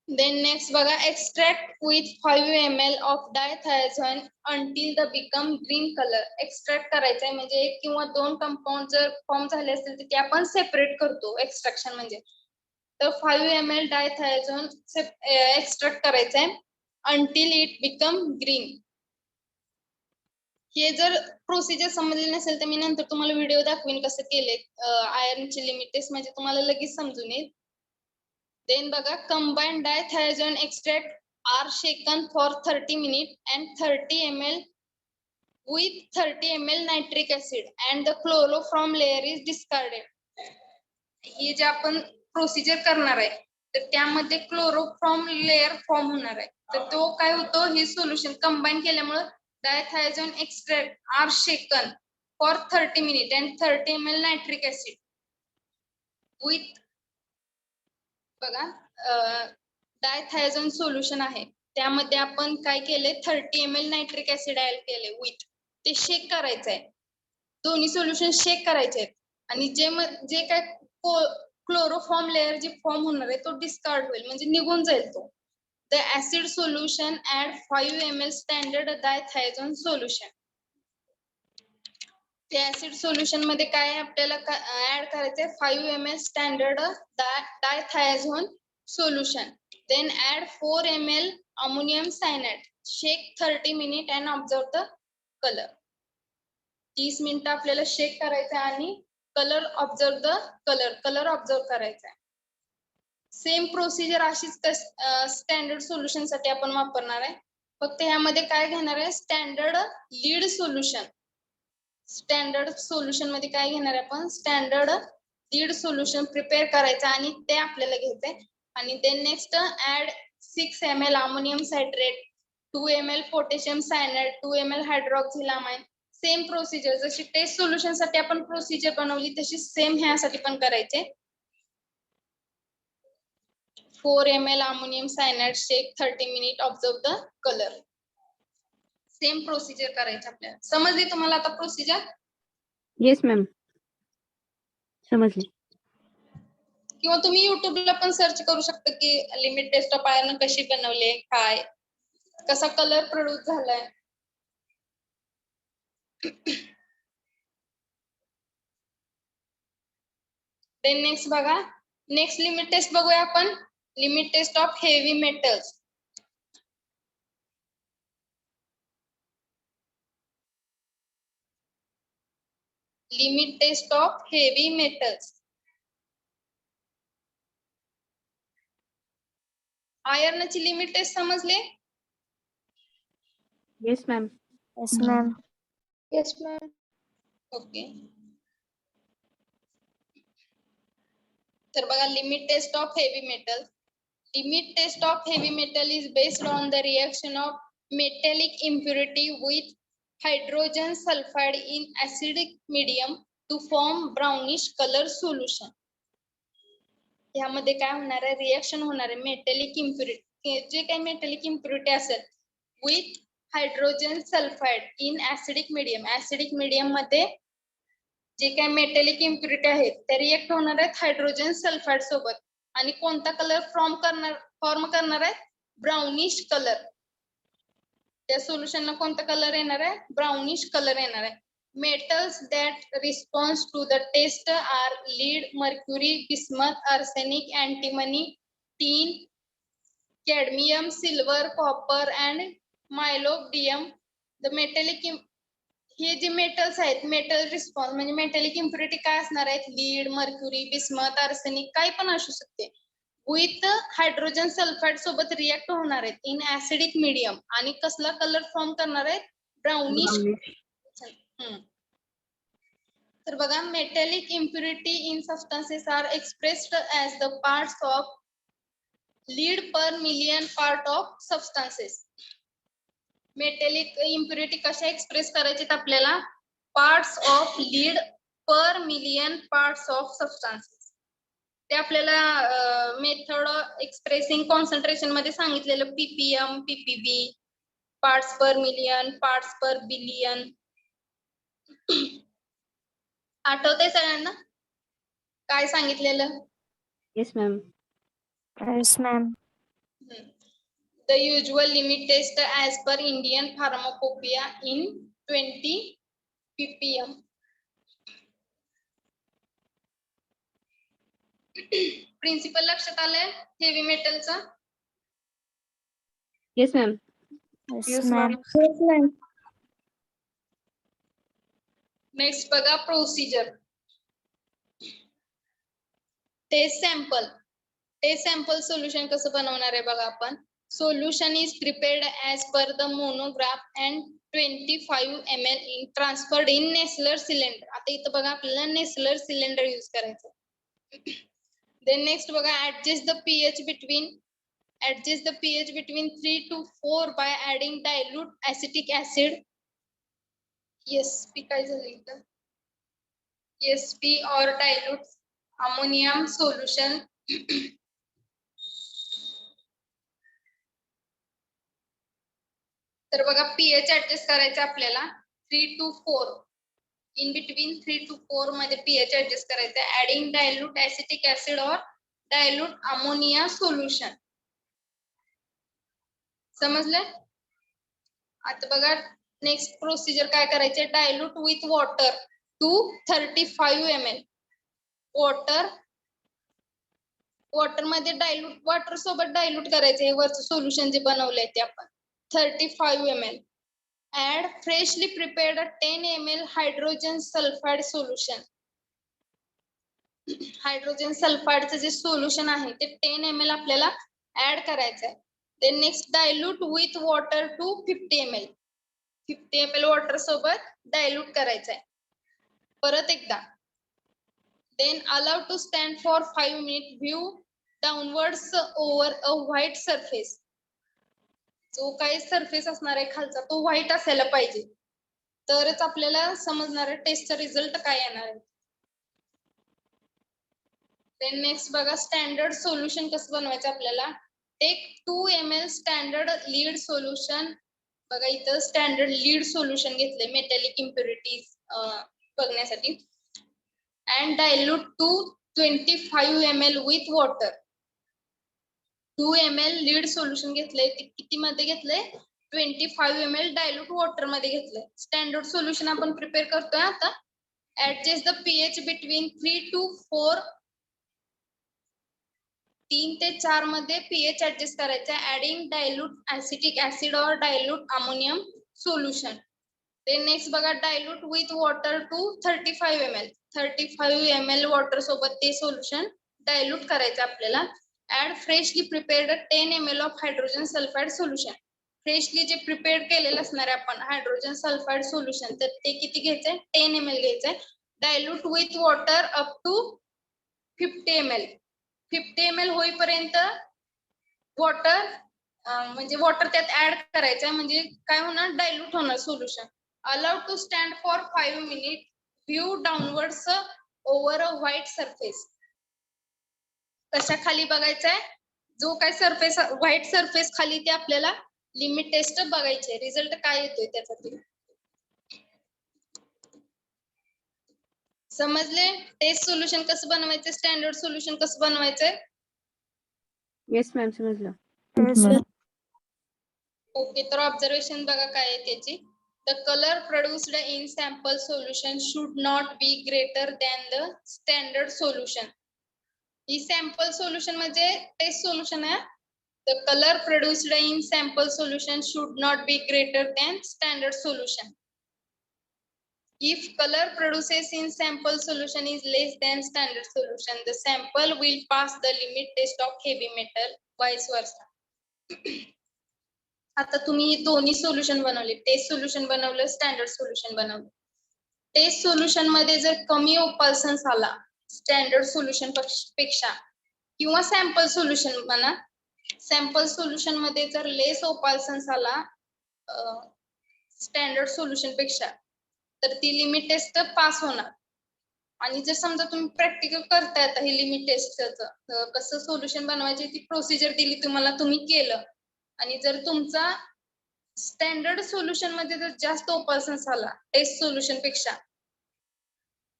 Speaker 1: Then next बघा, extract with 5 ml of dithiazone until the become green colour. Extract करायचंय म्हणजे 1 किंवा 2 कंपाऊंड जर फॉर्म झाले असतील तर ते आपण सेपरेट करतो एक्स्ट्रॅक्शन म्हणजे. तर 5 ml डायथायझोन एक्स्ट्रॅक्ट करायचंय अंटिल इट बिकम ग्रीन. हे जर प्रोसिजर समजले नसेल तर मी नंतर तुम्हाला व्हिडिओ दाखवीन कसं केले. आयर्नची लिमिट टेस्ट म्हणजे तुम्हाला लगेच समजून येईल. देन बघा, combined dithiazone extract are shaken for 30 minute and 30 ml with 30 ml nitric acid and the chloroform layer is discarded. हे जे आपण प्रोसिजर करणार आहे तर त्यामध्ये क्लोरोफॉर्म लेअर फॉर्म होणार आहे. तर तो काय होतो, हे सोल्युशन कंबाईन केल्यामुळे dithiazone extract are shaken for 30 minute and 30 ml nitric acid with, बघा डायथायझोन सोल्युशन आहे त्यामध्ये आपण काय केले, 30 ml नायट्रिक ऍसिड ऍड केले विथ. ते शेक करायचंय, दोन्ही सोल्युशन शेक करायचे आणि जे काय क्लोरोफॉर्म लेअर जे फॉर्म होणार आहे तो डिस्कार्ड होईल, म्हणजे निघून जाईल तो. The acid solution add 5 ml standard dithiazone solution. ते ऍसिड सोल्युशन मध्ये काय आपल्याला ऍड करायचंय, 5 ml standard dithiazone solution. Then add 4 ml ammonium cyanide. Shake 30 minute and observe the colour. 30 minute आपल्याला शेक करायचं आणि colour observe the colour observe करायचा. Same procedure अशीच स्टँडर्ड सोल्युशन साठी आपण वापरणार आहे. फक्त ह्यामध्ये काय घेणार आहे, standard lead solution. Standard solution मध्ये काय घेणार आहे आपण, स्टँडर्ड लीड सोल्युशन प्रिपेअर करायचं आणि ते आपल्याला घ्यायचंय. आणि then next add 6 ml ammonium citrate, 2 ml potassium cyanide, 2 ml hydroxylamine. Same procedure जशी टेस्ट सोल्युशन साठी आपण प्रोसिजर बनवली तशी सेम ह्यासाठी पण करायचे. 4 ml ammonium cyanide, shake 30 minutes, observe the color. Same procedure करायची आपल्याला. समजली तुम्हाला आता प्रोसिजर?
Speaker 5: येस मॅम, समजली.
Speaker 1: किंवा तुम्ही युट्यूबला पण सर्च करू शकता की लिमिट टेस्ट ऑफ आयर्न कशी बनवली, काय कसा कलर प्रोड्यूस झालाय. देन नेक्स्ट बघा, नेक्स्ट लिमिट टेस्ट बघूया आपण. Limit test of heavy metals. Limit test of heavy metals. आयर्नची लिमिट टेस्ट समजले?
Speaker 5: Yes ma'am.
Speaker 2: Yes, ma'am.
Speaker 1: Yes ma'am. Okay. तर बघा, limit test of heavy metal. Limit test of heavy metal is based on the reaction of metallic impurity with hydrogen sulfide in acidic medium to form brownish color solution. यामध्ये काय होणार आहे, reaction होणार आहे metallic impurity, जे काही metallic impurity असेल with hydrogen sulphide in acidic medium. Acidic medium मध्ये जे काही मेटॅलिक इम्प्युरिटी आहेत त्या रिएक्ट होणार आहेत हायड्रोजन सल्फाइड सोबत. आणि कोणता कलर फॉर्म करणार आहे, ब्राउनिश कलर. त्या सोल्युशनला कोणता कलर येणार आहे, ब्राउनिश कलर येणार आहे. Metals that respond to the test are lead, mercury, bismuth, arsenic, antimony, tin, cadmium, silver, copper and molybdenum. The metallic हे जे मेटल्स आहेत, मेटल रिस्पॉन्स म्हणजे मेटॅलिक इम्प्युरिटी काय असणार आहेत, लीड, मर्क्युरी, बिस्मथ, आर्सेनिक काही पण असू शकते. विथ हायड्रोजन सल्फाइड सोबत रिएक्ट होणार आहेत इन ऍसिडिक मीडियम. आणि कसला कलर फॉर्म करणार आहेत, ब्राउनिश. तर बघा, metallic impurity in substances are expressed as the parts of lead per million part of substances. Metallic impurity कशा एक्सप्रेस करायचे आपल्याला, parts of lead per million parts of substances. ते आपल्याला मेथड एक्सप्रेसिंग कॉन्सन्ट्रेशन मध्ये सांगितलेलं PPM, PPB, parts per million, parts per billion. आठवतंय सगळ्यांना काय सांगितलेलं?
Speaker 5: Yes ma'am.
Speaker 2: Yes, ma'am.
Speaker 1: The usual limit test as per Indian Pharmacopoeia in 20 ppm. Principle लक्षात आलंय हेवी मेटलचा?
Speaker 5: Yes ma'am.
Speaker 2: Yes, ma'am. Yes, ma'am.
Speaker 1: Next बघा, procedure. Test sample. Test sample solution कसं बनवणार आहे बघा आपण. Solution is prepared as per the monograph and 25 ml in transferred in Nessler cylinder. आता इथं बघा आपल्याला नेसलर सिलेंडर यूज करायचं. देन नेक्स्ट बघा, adjust the pH between 3 to 4 by adding dilute acetic acid. ESP काय झालं इथं, ESP or dilute ammonium solution. तर बघा, pH ऍडजस्ट करायचं आपल्याला 3 to 4. इन बिटवीन 3 to 4 मध्ये pH ऍडजस्ट करायचं. ऍडिंग डायल्यूट ऍसिटिक ऍसिड और डायल्यूट अमोनिया सोल्युशन. समजलं? आता बघा, नेक्स्ट प्रोसिजर काय करायचे, dilute with water to 35 ml. Water मध्ये डायल्यूट, वॉटर सोबत डायल्यूट करायचे हे वरचं सोल्युशन जे बनवलंय ते आपण 35 ml. Add freshly prepared 10 ml hydrogen sulfide solution. Hydrogen सल्फाइडचं जे सोल्युशन आहे ते 10 ml आपल्याला ऍड करायचं आहे. Then next dilute with water to 50 ml. 50 ml water सोबत डायल्यूट करायचं आहे परत एकदा. Then allow to stand for 5 minutes. View downwards over a white surface. जो काही सरफेस असणार आहे खालचा तो व्हाईट असायला पाहिजे, तरच आपल्याला समजणार आहे टेस्टचा रिझल्ट काय येणार आहे. देन नेक्स्ट बघा स्टँडर्ड सोल्युशन कसं बनवायचं आपल्याला. Take 2 ml standard lead solution. बघा इथं स्टँडर्ड लीड सोल्युशन घेतलंय मेटॅलिक इम्प्युरिटीज बघण्यासाठी. And dilute to 25 ml with water. 2 ml lead solution घेतलंय ते किती मध्ये घेतलंय 25 ml डायल्यूट वॉटर मध्ये घेतलंय. स्टँडर्ड सोल्युशन आपण प्रिपेअर करतोय आता. Adjust the pH between 3 to 4. 3 ते 4 मध्ये पीएच ऍडजस्ट करायचा. ऍडिंग डायल्यूट ऍसिटिक ऍसिड और डायल्यूट अमोनियम सोल्युशन. ते नेक्स्ट बघा dilute with water to 35 ml. 35 ml water सोबत ते सोल्युशन डायल्यूट करायचं आपल्याला. Add freshly prepared 10 ml of hydrogen sulphide solution. Freshly जे प्रिपेअर्ड केलेलं असणार आहे आपण हायड्रोजन सल्फाइड सोल्युशन तर ते किती घ्यायचंय 10 ml घ्यायचंय. Dilute with water up to 50 ml. 50 ml होईपर्यंत वॉटर म्हणजे वॉटर त्यात ऍड करायचं म्हणजे काय होणार डायल्यूट होणार solution. Allowed to stand for 5 minutes. View downwards over a white surface. कशा खाली बघायचंय जो काय सरफेस व्हाईट सरफेस खाली ते आपल्याला लिमिट टेस्ट बघायचे. रिझल्ट काय येतोय त्यासाठी समजले. टेस्ट सोल्युशन कसं बनवायचं स्टँडर्ड सोल्युशन कसं बनवायचंय.
Speaker 5: येस मॅम समजलं.
Speaker 1: ओके तर ऑब्झर्वेशन बघा काय आहे त्याची. The colour produced in sample solution should not be greater than the standard solution. He sample solution म्हणजे टेस्ट सोल्युशन आहे. The colour produced in sample solution should not be greater than standard solution. If color produces in sample solution is less than standard solution, the sample will pass the limit test of heavy metal, vice versa. आता तुम्ही दोन्ही solution बनवले. Taste solution बनवलं standard solution बनवलं. Taste solution मध्ये जर कमी ओपल्सन्स आला स्टँडर्ड सोल्युशन पेक्षा किंवा सॅम्पल सोल्युशन म्हणा सॅम्पल सोल्युशन मध्ये जर लेस ओपल्सन्स आला स्टँडर्ड सोल्युशन पेक्षा तर ती लिमिट टेस्ट पास होणार. आणि जर समजा तुम्ही प्रॅक्टिकल करताय आता हे लिमिट टेस्टचं कसं सोल्युशन बनवायची ती प्रोसिजर दिली तुम्हाला तुम्ही केलं आणि जर तुमचा स्टँडर्ड सोल्युशन मध्ये जर जास्त ओपल्सन्स आला टेस्ट सोल्युशन पेक्षा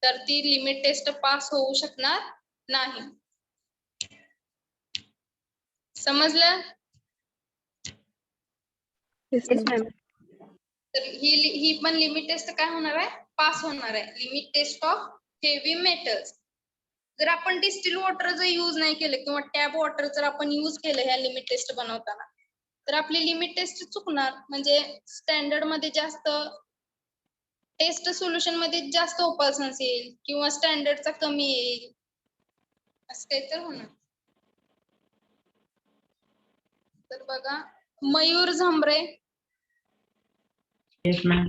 Speaker 1: तर ती लिमिट टेस्ट पास होऊ शकणार नाही. समजलं.
Speaker 3: Yes,
Speaker 5: yes
Speaker 3: ma'am.
Speaker 5: मॅम.
Speaker 1: तर ही पण लिमिट टेस्ट काय होणार आहे पास होणार आहे. Limit test of heavy metals. जर आपण डिस्टिल वॉटर जर यूज नाही केलं किंवा टॅप वॉटर जर आपण यूज केलं ह्या लिमिट टेस्ट बनवताना तर आपली लिमिट टेस्ट चुकणार. म्हणजे स्टँडर्ड मध्ये जास्त टेस्ट सोल्युशन मध्ये जास्त ओपल्सन्स येईल किंवा स्टँडर्डचा कमी येईल असं काही तर होणार. तर बघा मयूर झांबरे
Speaker 7: येस मॅम.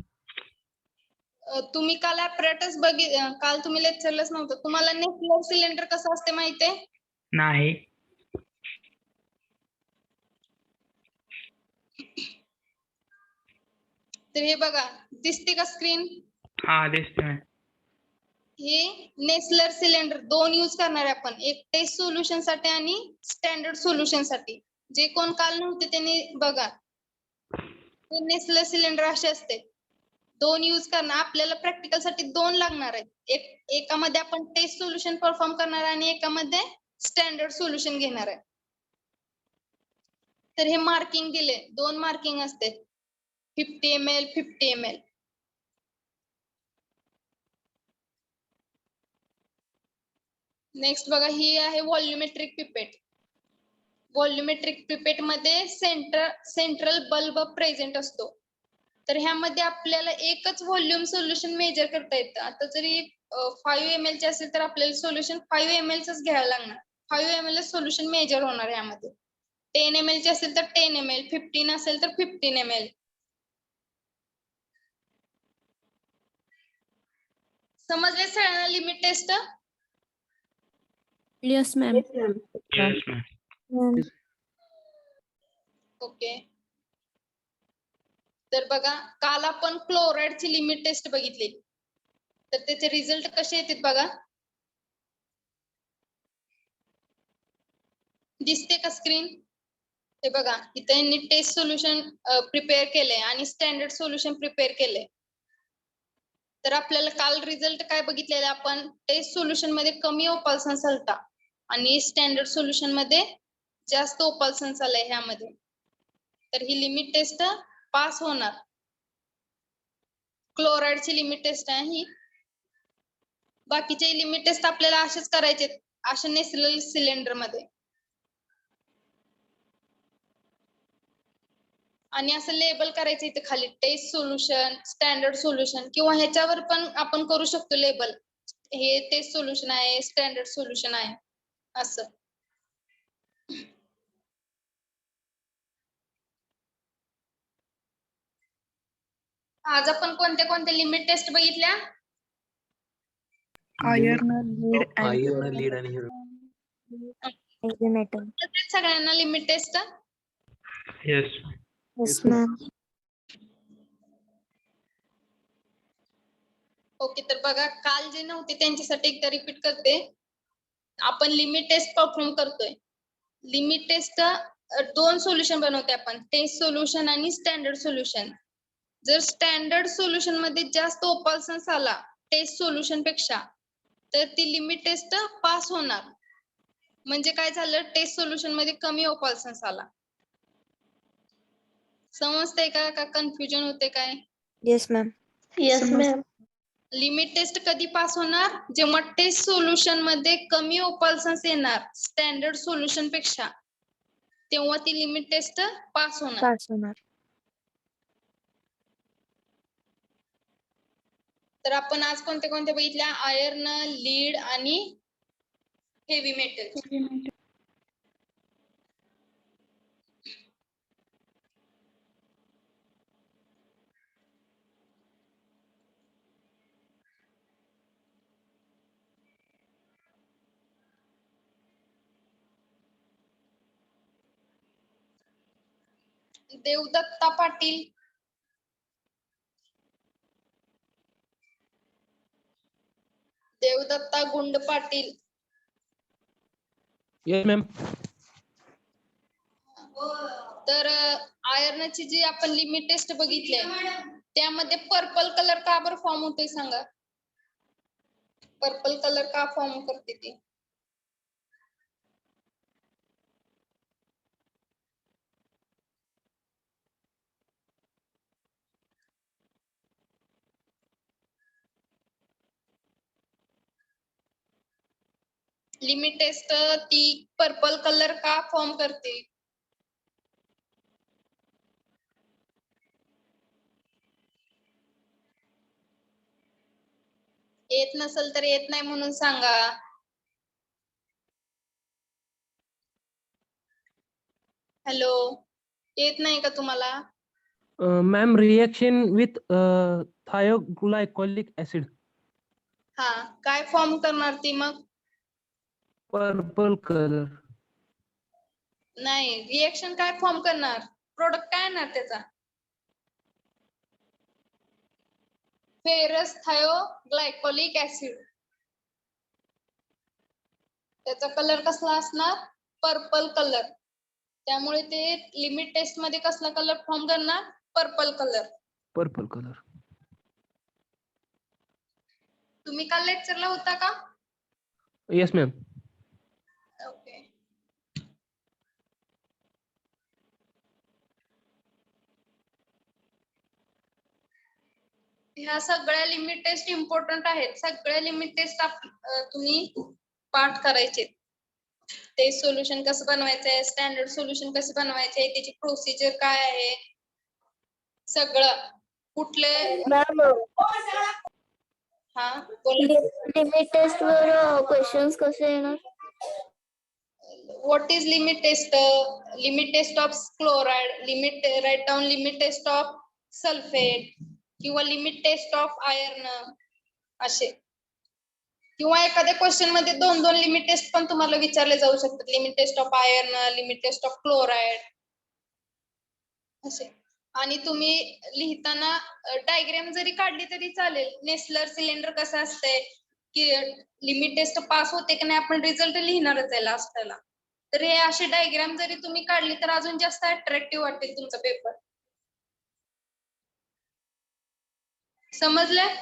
Speaker 1: तुम्ही काल ऍपरेटस काल तुम्ही लेक्चरलाच नव्हतं. तुम्हाला नेक्लर सिलेंडर कसं असते माहितीये.
Speaker 7: नाही.
Speaker 1: तर हे बघा दिसते का स्क्रीन.
Speaker 7: हा दिसते मॅम.
Speaker 1: हे नेसलर सिलेंडर दोन यूज करणार आहे आपण. एक टेस्ट सोल्युशन साठी आणि स्टँडर्ड सोल्युशन साठी. जे कोण काल नव्हते त्यांनी बघा हे नेसलर सिलेंडर असे असते. दोन यूज करणार आपल्याला प्रॅक्टिकल साठी दोन लागणार आहेत. एकामध्ये आपण टेस्ट सोल्युशन परफॉर्म करणार आणि एकामध्ये स्टँडर्ड सोल्युशन घेणार आहे. तर हे मार्किंग दिले दोन मार्किंग असते 50 ml 50 ml. नेक्स्ट बघा ही आहे व्हॉल्युमेट्रिक पिपेट. व्हॉल्युमेट्रिक पिपेट मध्ये सेंट्रल बल्ब प्रेझेंट असतो. तर ह्यामध्ये आपल्याला एकच व्हॉल्यूम सोल्युशन मेजर करता येतं. आता जरी 5 ml चे असेल तर आपल्याला सोल्युशन 5 ml च घ्यायला लागणार. 5 ml सोल्युशन मेजर होणार यामध्ये. 10 ml चे असेल तर 10 ml, 15 असेल तर 15 ml. समजले सगळ्यांना limit test.
Speaker 2: Yes, ma'am.
Speaker 7: Yes ma'am.
Speaker 1: Okay. तर बघा काल आपण क्लोराईडची लिमिट टेस्ट बघितली. तर त्याचे रिझल्ट कसे येतात बघा. दिसते का स्क्रीन? हे बघा इथे यांनी टेस्ट सोल्युशन प्रिपेअर केलंय आणि स्टँडर्ड सोल्युशन प्रिपेअर केलंय. तर आपल्याला काल रिझल्ट काय बघितलेला आपण, टेस्ट सोल्युशन मध्ये कमी ओपाल्सन्स आलता आणि स्टँडर्ड सोल्युशन मध्ये जास्त ओपाल्सन्स आलाय ह्यामध्ये. तर ही लिमिट टेस्ट पास होणार. क्लोराईडची लिमिट टेस्ट आहे ही. बाकीचे लिमिट टेस्ट आपल्याला असेच करायचे अशा नेसलेल सिलेंडर मध्ये. आणि असं लेबल करायचं इथे खाली टेस्ट सोल्युशन, स्टँडर्ड सोल्युशन, किंवा ह्याच्यावर पण आपण करू शकतो लेबल, हे टेस्ट सोल्युशन आहे, स्टँडर्ड सोल्युशन आहे असं. आज आपण कोणत्या कोणत्या लिमिट टेस्ट बघितल्या?
Speaker 3: आयर्न लीड आणि
Speaker 1: सगळ्यांना limit test?
Speaker 7: Yes.
Speaker 2: Yes, ma'am.
Speaker 1: Okay, तर बघा काल जे नव्हते त्यांच्यासाठी एकदा रिपीट करते. आपण लिमिट टेस्ट परफॉर्म करतोय. लिमिट टेस्ट दोन सोल्युशन बनवते आपण, टेस्ट सोल्युशन आणि स्टँडर्ड सोल्युशन. जर स्टँडर्ड सोल्युशन मध्ये जास्त ओपाल्सन्स आला टेस्ट सोल्युशन पेक्षा, तर ती लिमिट टेस्ट पास होणार. म्हणजे काय झालं, टेस्ट सोल्युशन मध्ये कमी ओपाल्सन्स आला. समजतंय का कन्फ्युजन होते काय?
Speaker 2: Yes, ma'am. Yes, ma'am.
Speaker 1: Limit test कधी पास होणार, जेव्हा टेस्ट सोल्युशन मध्ये कमी ओपाल्सन्स येणार स्टँडर्ड सोल्युशन पेक्षा, तेव्हा ती लिमिट टेस्ट पास होणार.
Speaker 2: Pass होणार.
Speaker 1: तर आपण आज कोणत्या कोणत्या बघितल्या? आयर्न, लीड आणि हेवी मेटल. देवदत्ता पाटील, देवदत्ता गुंड पाटील.
Speaker 3: Yes ma'am.
Speaker 1: तर आयर्नची जी आपण लिमिट टेस्ट बघितली त्यामध्ये पर्पल कलर का बरं फॉर्म होतोय सांगा? पर्पल कलर का फॉर्म करते ती? लिमिट टेस्ट ती पर्पल कलर का फॉर्म करते? येत नसेल तर येत नाही म्हणून सांगा. हॅलो, येत नाही का तुम्हाला?
Speaker 3: Ma'am reaction with thioglycolic acid.
Speaker 1: हा, काय फॉर्म करणार ती मग?
Speaker 3: Purple colour.
Speaker 1: नाही, रिएक्शन काय फॉर्म करणार? प्रोडक्ट काय येणार त्याचा? Ferrous thioglycolic acid. त्याचा कलर कसला असणार? Purple colour. त्यामुळे ते लिमिट टेस्ट मध्ये कसला कलर फॉर्म करणार? Purple colour.
Speaker 3: Purple colour.
Speaker 1: तुम्ही काल लेक्चरला होता का?
Speaker 3: Yes ma'am.
Speaker 1: ओके. ह्या सगळ्या लिमिट टेस्ट इम्पॉर्टंट आहेत. सगळ्या लिमिट टेस्ट तुम्ही पाठ करायचे. टेस्ट सोल्युशन कसं बनवायचंय, स्टँडर्ड सोल्युशन कसं बनवायचंय, त्याची प्रोसिजर काय आहे, सगळं. कुठले हा बोला.
Speaker 2: लिमिट टेस्ट वर क्वेश्चन्स कसे येणार?
Speaker 1: What is limit test? Limit test of chloride, limit write down limit test of sulphate, किंवा लिमिट टेस्ट ऑफ आयर्न असे. किंवा एखाद्या क्वेश्चन मध्ये दोन दोन लिमिट टेस्ट पण तुम्हाला विचारले जाऊ शकतात. Limit test of iron, limit test of chloride असे. आणि तुम्ही लिहिताना डायग्राम जरी काढली तरी चालेल. नेसलर सिलेंडर कसं असतंय की लिमिट टेस्ट पास होते की नाही आपण रिझल्ट लिहिणारच आहे लास्टला. तर हे अशी डायग्राम जरी तुम्ही काढली तर अजून जास्त अट्रॅक्टिव्ह वाटेल तुमचा पेपर. समजलं?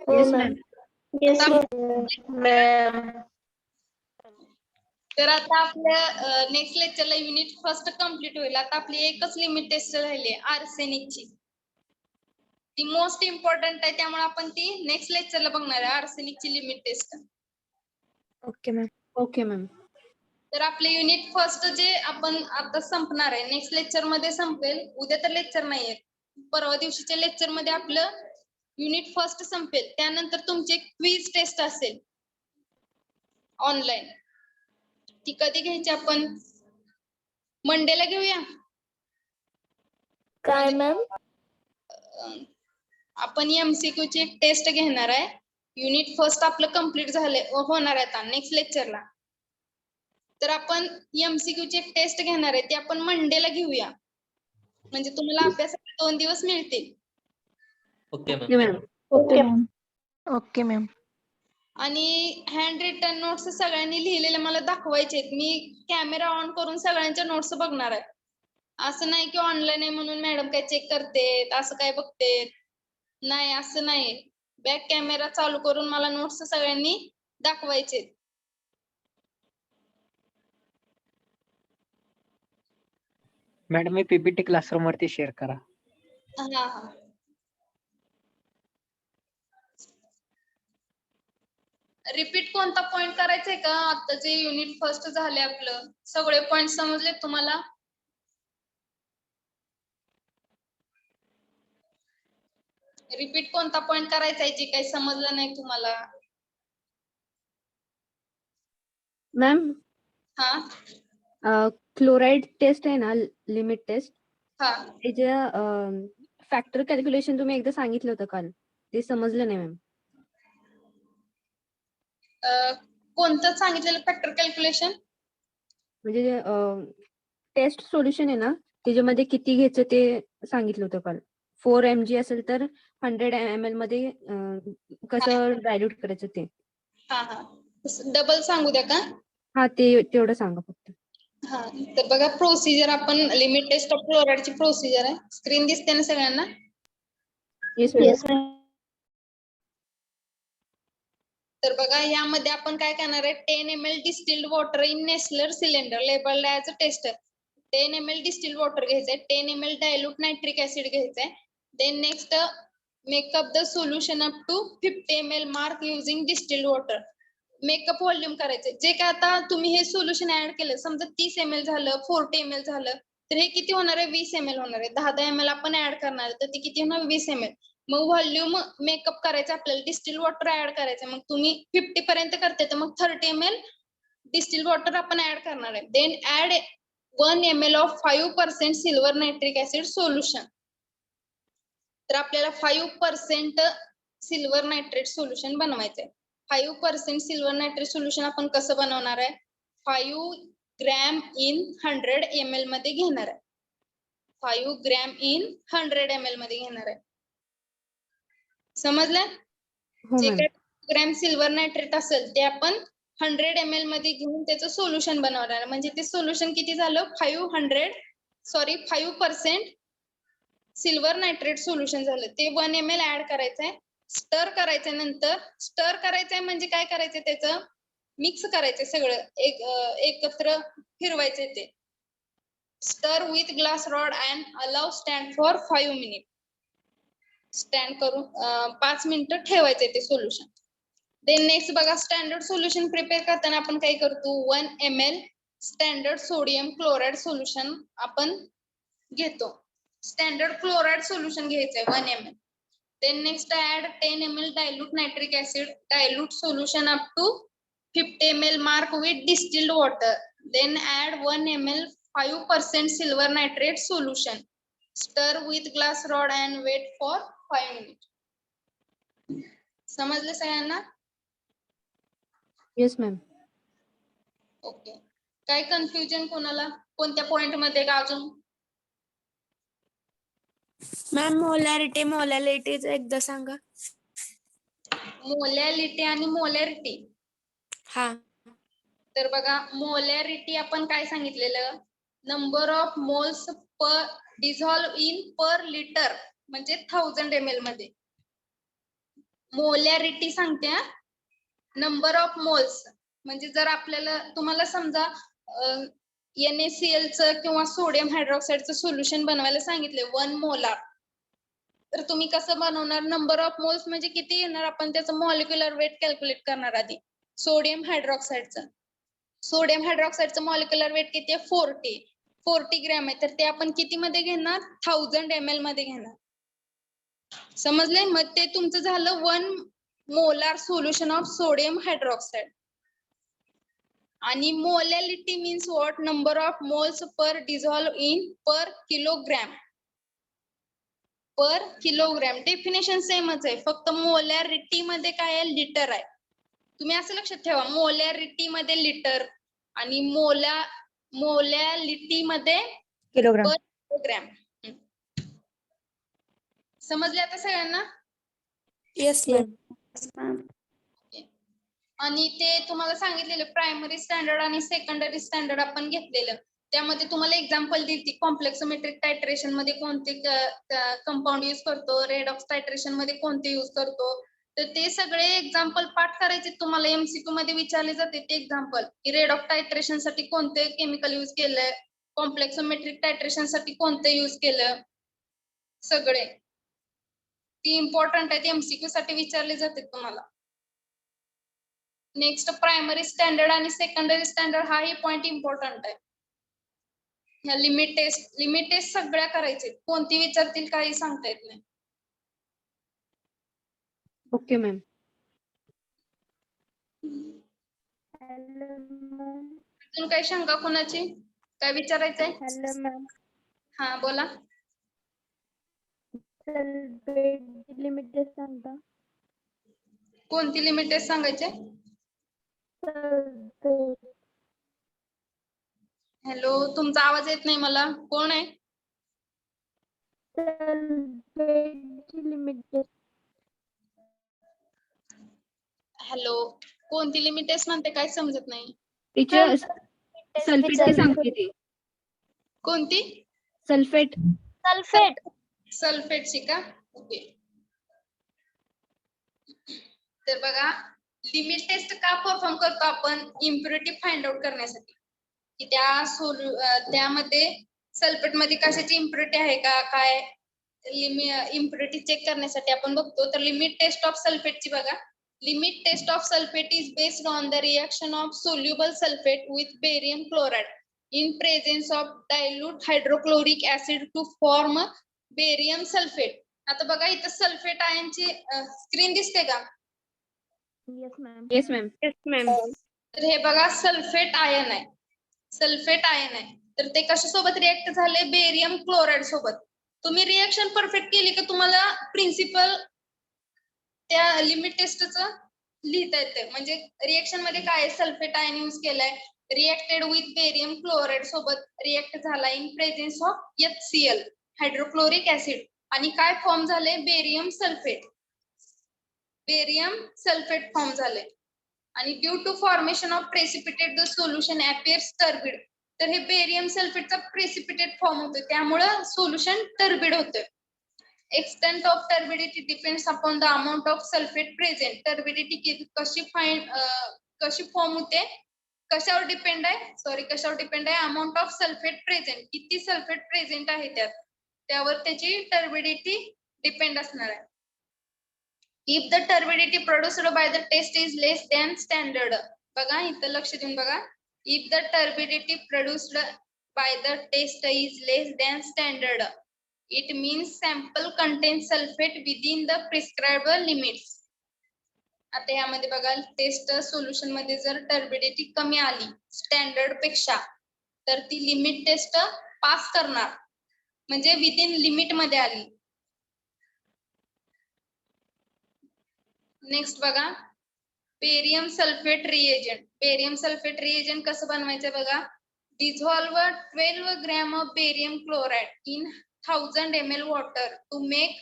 Speaker 2: हो
Speaker 5: येस
Speaker 2: मॅम.
Speaker 5: मॅम.
Speaker 2: मॅम.
Speaker 1: तर आता आपल्या नेक्स्ट लेक्चरला युनिट फर्स्ट कम्प्लीट होईल. आता आपली एकच लिमिट टेस्ट राहिली आहे आर्सेनिकची. ती मोस्ट इम्पॉर्टंट आहे, त्यामुळे आपण ती नेक्स्ट लेक्चरला बघणार आहे, आर्सेनिकची limit test.
Speaker 5: Okay ma'am. Okay ma'am.
Speaker 1: तर आपले युनिट फर्स्ट जे आपण आता संपणार आहे, नेक्स्ट लेक्चर मध्ये संपेल. उद्या तर लेक्चर नाहीये, परवा दिवशीच्या लेक्चर मध्ये आपलं युनिट फर्स्ट संपेल. त्यानंतर तुमची क्विज टेस्ट असेल ऑनलाईन. ती कधी घ्यायची आपण? मंडेला घेऊया.
Speaker 2: काय मॅम?
Speaker 1: आपण MCQ ची एक टेस्ट घेणार आहे. युनिट फर्स्ट आपलं कम्प्लीट होणार आहे आता नेक्स्ट लेक्चरला. तर आपण MCQ ची एक टेस्ट घेणार आहे, ती आपण मंडेला घेऊया. म्हणजे तुम्हाला अभ्यासाला 2 दिवस मिळतील.
Speaker 5: Okay ma'am.
Speaker 2: Okay ma'am.
Speaker 8: Okay ma'am.
Speaker 1: आणि हँड रिटन नोट्स सगळ्यांनी लिहिलेले मला दाखवायचे आहेत. मी कॅमेरा ऑन करून सगळ्यांच्या नोट्स बघणार आहे. असं नाही की ऑनलाईन आहे म्हणून मॅडम काय चेक करते, असं काय बघते. नाही, असं नाही. बॅक कॅमेरा चालू करून मला नोट्स सगळ्यांनी दाखवायचे.
Speaker 7: मॅडम मी पीपीटी क्लासरूम वरती शेअर करा.
Speaker 1: हा हा. रिपीट कोणता पॉइंट करायचंय का? आता जे युनिट फर्स्ट झाले आपलं, सगळे पॉइंट समजले तुम्हाला? रिपीट कोणता पॉइंट करायचा आहे जे काही समजलं नाही तुम्हाला?
Speaker 5: मॅम,
Speaker 1: हा
Speaker 5: क्लोराईड टेस्ट आहे ना, लिमिट टेस्ट,
Speaker 1: हा.
Speaker 5: त्याच्या फॅक्टर कॅल्क्युलेशन तुम्ही एकदा सांगितलं होतं काल, ते समजलं नाही मॅम.
Speaker 1: कोणतं सांगितलेलं फॅक्टर कॅल्क्युलेशन?
Speaker 5: म्हणजे टेस्ट सोल्युशन आहे ना, त्याच्यामध्ये किती घ्यायचं ते सांगितलं होतं काल. 4 mg असेल तर 100 ml मध्ये कसं डायल्यूट करायचं ते.
Speaker 1: हा हा. डबल सांगू द्या का?
Speaker 5: हा, ते तेवढं सांगा फक्त.
Speaker 1: हा, तर बघा प्रोसिजर, आपण लिमिट टेस्ट ऑफ क्लोराईडची प्रोसिजर आहे. स्क्रीन दिसते ना सगळ्यांना?
Speaker 5: Yes ma'am.
Speaker 1: तर बघा यामध्ये आपण काय करणार आहे, 10 ml distilled water in Nessler cylinder labelled as a tester. 10 ml distilled water घ्यायचंय, 10 ml डायल्यूट नायट्रिक ऍसिड घ्यायचंय. Then next make up the solution up to 50 ml mark using distilled water. Make up volume करायचंय. जे काय आता तुम्ही हे solution add केलं, समजा 30 ml झालं, 40 ml झालं, तर हे किती होणार आहे? 20 ml होणार आहे. 10 ml आपण ऍड करणार आहे, तर ते किती होणार? 20 ml. मग व्हॉल्यूम मेकअप करायचं आपल्याला, डिस्टिल वॉटर ऍड करायचं. मग तुम्ही 50 पर्यंत करते तर मग 30 ml डिस्टिल वॉटर आपण ऍड करणार आहे. Then add 1 ml of 5% silver nitric acid solution. तर आपल्याला 5% सिल्वर नायट्रेट सोल्युशन बनवायचंय. 5% सिल्वर नायट्रेट सोल्युशन आपण कसं बनवणार आहे? 5 ग्रॅम इन 100 ml मध्ये घेणार आहे. 5 ग्रॅम इन 100 ml मध्ये घेणार आहे. समजलं?
Speaker 5: हो
Speaker 1: जे
Speaker 5: मॅम.
Speaker 1: काही ग्रॅम सिल्वर नायट्रेट असेल ते आपण 100 ml मध्ये घेऊन त्याचं सोल्युशन बनवणार आहे. म्हणजे ते सोल्युशन किती झालं? 5% सिल्वर नायट्रेट सोल्युशन झालं. ते 1 ml ऍड करायचंय, स्टर करायचंय. नंतर स्टर करायचंय म्हणजे काय करायचंय? त्याचं मिक्स करायचंय सगळं, एकत्र फिरवायचंय ते. Stir with glass rod and allow stand for 5 minute. Stand करून 5 मिनिटं ठेवायचंय ते सोल्युशन. देन नेक्स्ट बघा, स्टँडर्ड सोल्युशन प्रिपेअर करताना आपण काय करतो? 1 ml standard sodium chloride solution आपण घेतो. स्टँडर्ड क्लोराईड सोल्युशन घ्यायचंय 1 ml. Then next add 10 ml dilute nitric acid dilute solution up to 50 ml mark with distilled water. Then add 1 ml 5% silver nitrate solution. स्टर with glass rod and wait for 5 minute. समजलं सगळ्यांना?
Speaker 5: Yes ma'am.
Speaker 1: Okay. काय confusion कोणाला? कोणत्या point मध्ये का अजून?
Speaker 8: Ma'am मोलॅरिटीच एकदा सांगा.
Speaker 1: मोलॅलिटी आणि मोलॅरिटी.
Speaker 8: हा.
Speaker 1: तर बघा मोलॅरिटी आपण काय सांगितलेलं, number of moles per dissolve in per litre म्हणजे 1000 ml मध्ये. मोलॅरिटी सांगते नंबर ऑफ मोल्स म्हणजे जर आपल्याला तुम्हाला समजा NaCl चं किंवा सोडियम हायड्रॉक्साईडचं सोल्युशन बनवायला सांगितले 1 मोलार, तर तुम्ही कसं बनवणार, नंबर ऑफ मोल्स म्हणजे किती येणार, आपण त्याचं मॉलिक्युलर वेट कॅल्क्युलेट करणार आधी. सोडियम हायड्रॉक्साईडचं मॉलिक्युलर वेट किती आहे, 40 ग्रॅम आहे, तर ते आपण किती मध्ये घेणार, 1000 ml मध्ये घेणार. समजले? मग ते तुमचं झालं 1 molar solution of sodium hydroxide. आणि molality means what, number of moles per dissolve in per kilogram. Definition सेमच आहे, फक्त मोलॅरिटी मध्ये काय आहे, लिटर आहे. तुम्ही असं लक्षात ठेवा, मोलॅरिटी मध्ये लिटर आणि मोलॅलिटी मध्ये
Speaker 5: किलोग्राम.
Speaker 1: पर किलोग्रॅम. समजले आता सगळ्यांना?
Speaker 8: Yes ma'am.
Speaker 1: आणि ते तुम्हाला सांगितलेलं प्रायमरी स्टँडर्ड आणि सेकंडरी स्टँडर्ड आपण घेतलेलं, त्यामध्ये तुम्हाला एक्झाम्पल दिली, कॉम्प्लेक्सोमेट्रिक टायट्रेशन मध्ये कोणते कंपाऊंड यूज करतो, रेडॉक्स टायट्रेशन मध्ये कोणते यूज करतो, तर ते सगळे एक्झाम्पल पाठ करायचे. तुम्हाला MCQ मध्ये विचारले जाते ते एक्झाम्पल, की रेडॉक्स टायट्रेशन साठी कोणते केमिकल यूज केलंय, कॉम्प्लेक्सोमेट्रिक टायट्रेशन साठी कोणते यूज केलं, सगळे ती इम्पॉर्टंट आहे, MCQ साठी विचारले जाते तुम्हाला. नेक्स्ट प्रायमरी स्टँडर्ड आणि सेकंडरी स्टँडर्ड, हाही पॉइंट इम्पॉर्टंट आहे. ह्या लिमिट टेस्ट सगळ्या करायचे, कोणती विचारतील काही सांगता येत नाही.
Speaker 5: Okay ma'am.
Speaker 1: अजून काही शंका कोणाची, काय विचारायचंय?
Speaker 2: Hello ma'am.
Speaker 1: हा बोला.
Speaker 2: लिमिट टेस्ट सांगता.
Speaker 1: कोणती लिमिट टेस्ट सांगायचे? हॅलो, तुमचा आवाज येत नाही मला, कोण आहे?
Speaker 2: Limit test.
Speaker 1: हॅलो, कोणती लिमिट टेस्ट म्हणते, काय समजत नाही.
Speaker 5: टीचर सल्फेटची सांगते ती.
Speaker 1: कोणती?
Speaker 5: सल्फेट.
Speaker 1: सल्फेटची का? ओके. तर बघा, लिमिट टेस्ट का परफॉर्म करतो आपण, इम्प्युरिटी फाइंड आउट करण्यासाठी, की त्यामध्ये सल्फेट मध्ये कशाची इम्प्युरिटी आहे का, काय इम्प्युरिटी चेक करण्यासाठी आपण बघतो. तर लिमिट टेस्ट ऑफ सल्फेटची बघा, limit test of sulphate is based on the reaction of soluble sulphate with barium chloride in presence of dilute hydrochloric acid to form barium sulfate. आता बघा इथं सल्फेट आयनची स्क्रीन दिसते का?
Speaker 5: Yes ma'am.
Speaker 1: तर हे बघा सल्फेट आयन आहे, तर ते कशासोबत रिएक्ट झाले, बेरियम क्लोराइड सोबत. तुम्ही रिएक्शन परफेक्ट केली की तुम्हाला प्रिन्सिपल त्या लिमिट टेस्टचं लिहिता येते. म्हणजे रिएक्शन मध्ये काय, सल्फेट आयन यूज केलाय, रिएक्टेड विथ बेरियम क्लोराइड सोबत रिएक्ट झाला in presence of HCl hydrochloric acid, आणि काय फॉर्म झाले, बेरियम सल्फेट फॉर्म झाले. आणि due to formation of precipitate the solution appears turbid. तर हे बेरियम सल्फेटचा प्रेसिपिटेट फॉर्म होतो, त्यामुळे सोल्युशन टर्बिड होतं. Extent of turbidity depends upon the amount of sulphate present. Turbidity कशी फॉर्म होते, कशावर डिपेंड आहे, अमाउंट ऑफ सल्फेट प्रेझेंट, किती सल्फेट प्रेझेंट आहे त्यावर त्याची टर्बिडिटी डिपेंड असणार आहे. If the turbidity produced by the test is less than standard. बघा इथं लक्ष देऊन बघा, if the turbidity produced by the test is less than standard, it means sample contain sulphate within the prescribed limits. आता यामध्ये बघा, test solution मध्ये जर टर्बिडिटी कमी आली स्टँडर्ड पेक्षा, तर ती लिमिट टेस्ट पास करणार, म्हणजे विदिन लिमिट मध्ये आली. नेक्स्ट बघा, बेरियम सल्फेट रिएजंट कसं बनवायचं बघा, dissolve 12 gram of barium chloride in 1000 ml water to make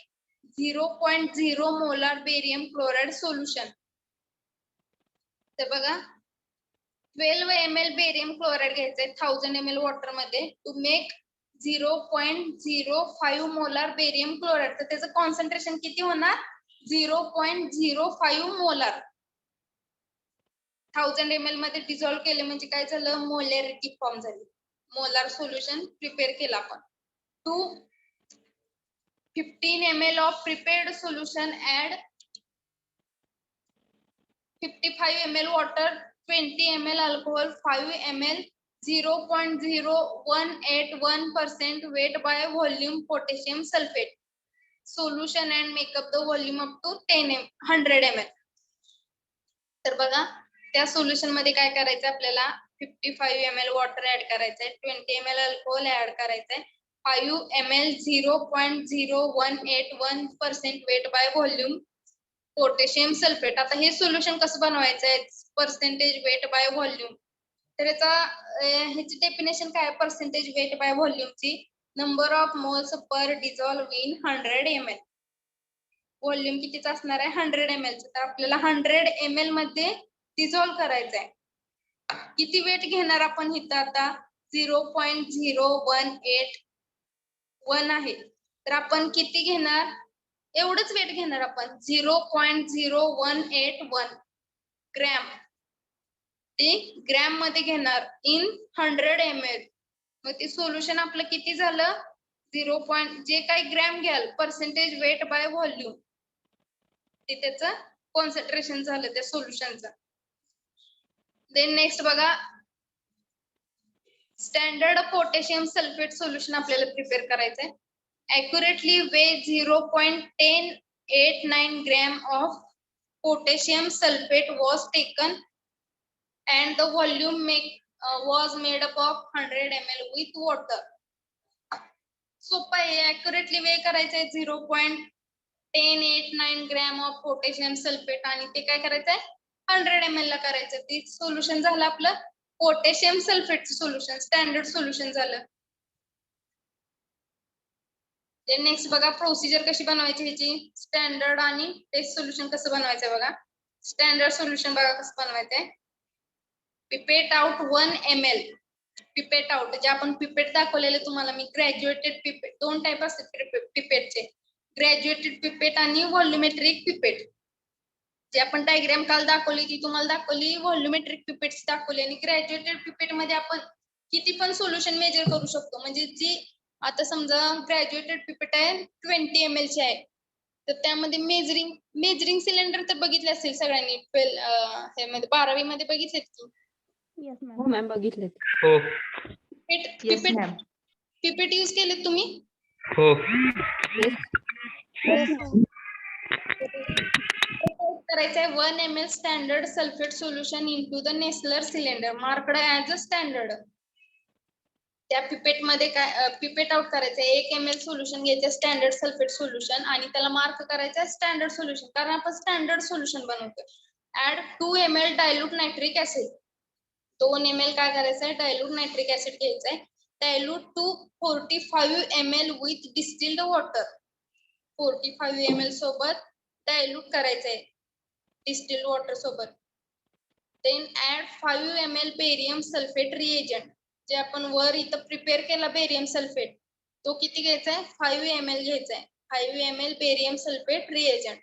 Speaker 1: 0.0 molar barium chloride solution. तर बघा 12 ml बेरियम क्लोराईड घ्यायचंय 1000 ml वॉटर मध्ये to make 0.05 molar barium chloride. तर त्याचं कॉन्सन्ट्रेशन किती होणार? 0.05 मोलार. 1000 ml मध्ये डिझॉल्व्ह केले म्हणजे काय झालं? मोलॅरिटी फॉर्म झाली. मोलार सोल्युशन प्रिपेअर केलं आपण. To 15 ml of prepared solution, add 55 ml water, 20 ml alcohol, 5 ml 0.0181% weight by volume potassium sulfate solution and make up the volume up to 100 ml. तर बघा त्या सोल्युशन मध्ये काय करायचं आपल्याला? 55 ml वॉटर ऍड करायचंय, 20 ml अल्कोहोल ऍड करायचंय, 5 ml 0.0181% weight by volume potassium sulphate. आता हे सोल्युशन कसं बनवायचंय? Percentage weight by volume. तर ह्याची डेफिनेशन काय? पर्सेंटेज वेट बाय व्हॉल्यूमची number of moles per dissolve in 100 ml. Volume कितीच असणार आहे? 100 ml. तर आपल्याला 100 ml मध्ये डिझॉल्व करायचंय. किती वेट घेणार आपण इथं? आता 0.0181 आहे, तर आपण किती घेणार? एवढंच वेट घेणार आपण, 0.0181 ग्रॅम. ते ग्रॅम मध्ये घेणार इन 100 ml. मग ते सोल्युशन आपलं किती झालं? 0. जे काही ग्रॅम घ्याल पर्सेंटेज वेट बाय व्हॉल्यूम ते त्याचं कॉन्सन्ट्रेशन झालं त्या सोल्युशनचं. देन नेक्स्ट बघा, स्टँडर्ड पोटॅशियम सल्फेट सोल्युशन आपल्याला प्रिपेअर करायचंय. Accurately weigh 0.1089 gram of potassium sulfate was taken and the volume was made up of 100 ml with water. सोपं आहे. accurately weigh करायचंय 0.1089 gram of potassium sulfate आणि ते काय करायचंय? 100 ml ला करायचं. ते सोल्युशन झालं आपलं पोटॅशियम सल्फेटचं सोल्युशन, स्टँडर्ड सोल्युशन झालं. नेक्स्ट बघा प्रोसिजर कशी बनवायची ह्याची, स्टँडर्ड आणि टेस्ट सोल्युशन कसं बनवायचं बघा. स्टँडर्ड सोल्युशन बघा कसं बनवायचंय. Pipette out 1 ml. Pipette out जे आपण पिपेट दाखवलेले तुम्हाला मी, ग्रॅज्युएटेड पिपेट. दोन टाइप असतात पिपेटचे, ग्रॅज्युएटेड पिपेट आणि व्हॉल्युमेट्रिक पिपेट. जे आपण डायग्राम काल दाखवली ती तुम्हाला दाखवली व्हॉल्युमेट्रिक पिपेट्स दाखवली. आणि ग्रॅज्युएटेड पिपेट मध्ये आपण किती पण सोल्युशन मेजर करू शकतो. म्हणजे जी आता समजा ग्रॅज्युएटेड पिपेट आहे 20 ml ची आहे, तर त्यामध्ये मेजरिंग सिलेंडर तर बघितले असेल सगळ्यांनी, ह्यामध्ये 12वी मध्ये बघितलेत की?
Speaker 5: हो मॅम बघितलेत.
Speaker 7: हो
Speaker 1: पिपेट यूज केलेत तुम्ही?
Speaker 7: हो.
Speaker 1: करायचंय 1 ml standard sulphate solution into the Nessler cylinder marked as a standard. त्या पिपेट मध्ये काय पिपेट आउट करायचंय 1 ml सोल्युशन घ्यायचं स्टँडर्ड सल्फेट सोल्युशन आणि त्याला मार्क करायचं स्टँडर्ड सोल्युशन, कारण आपण स्टँडर्ड सोल्युशन बनवतोय. Add 2 ml dilute nitric acid. 2 ml काय करायचंय? डायल्यूट नायट्रिक ऍसिड घ्यायचंय. Dilute to 45 ml with distilled water. 45 ml सोबत डायल्यूट करायचंय डिस्टिल्ड वॉटर सोबत. Then add 5 ml barium sulphate reagent. जे आपण वर इथं प्रिपेअर केला बेरियम सल्फेट, तो किती घ्यायचा आहे? 5 ml घ्यायचा आहे. 5 ml barium sulphate reagent.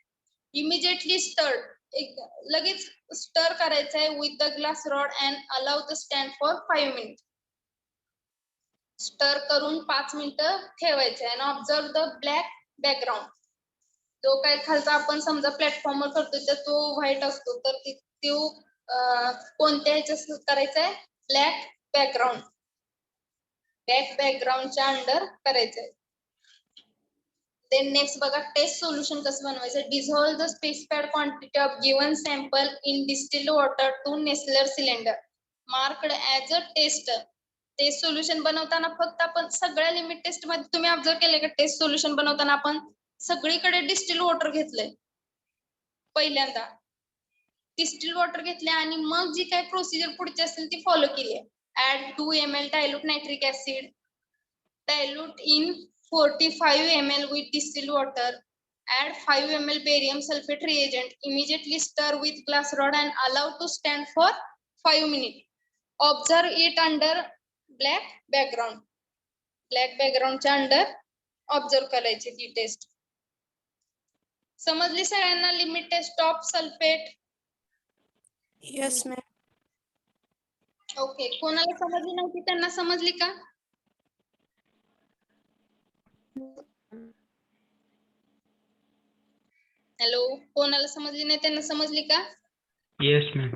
Speaker 1: Immediately stirred. लगेच स्टर करायचं आहे with the glass rod and allow the stand for 5 minute. Stir करून 5 मिनिटं ठेवायचं आहे. आणि ऑब्झर्व द ब्लॅक बॅकग्राऊंड. जो काय खालचा आपण समजा प्लॅटफॉर्मवर करतो तर तो व्हाईट असतो, तर तो कोणत्या ह्याच्यात करायचा आहे? Black background. बॅकग्राऊंडच्या अंडर करायचंय. देन नेक्स्ट बघा टेस्ट सोल्युशन कसं बनवायचं. Dissolve the specified quantity of given sample in distilled water to Nessler cylinder marked as a test. Test solution बनवताना फक्त आपण सगळ्या लिमिट टेस्ट मध्ये तुम्ही ऑब्झर्व केले का? टेस्ट सोल्युशन बनवताना आपण सगळीकडे डिस्टिल्ड वॉटर घेतलंय. पहिल्यांदा डिस्टिल्ड वॉटर घेतले आणि मग जी काही प्रोसिजर पुढची असेल ती फॉलो केली आहे. Add 2 ml dilute nitric acid. Dilute in 45 ml with distilled water. Add 5 ml barium sulfate reagent. Immediately stir with glass rod and allow to stand for 5 minutes. Observe it under black background. Black बॅकग्राऊंडच्या under observe करायची ती test. समजली सगळ्यांना limit test of sulphate?
Speaker 8: Yes, ma'am.
Speaker 1: Okay. कोणाला समजली नव्हती त्यांना समजली का? हॅलो, कोणाला समजली नाही त्यांना समजली का?
Speaker 7: Yes ma'am.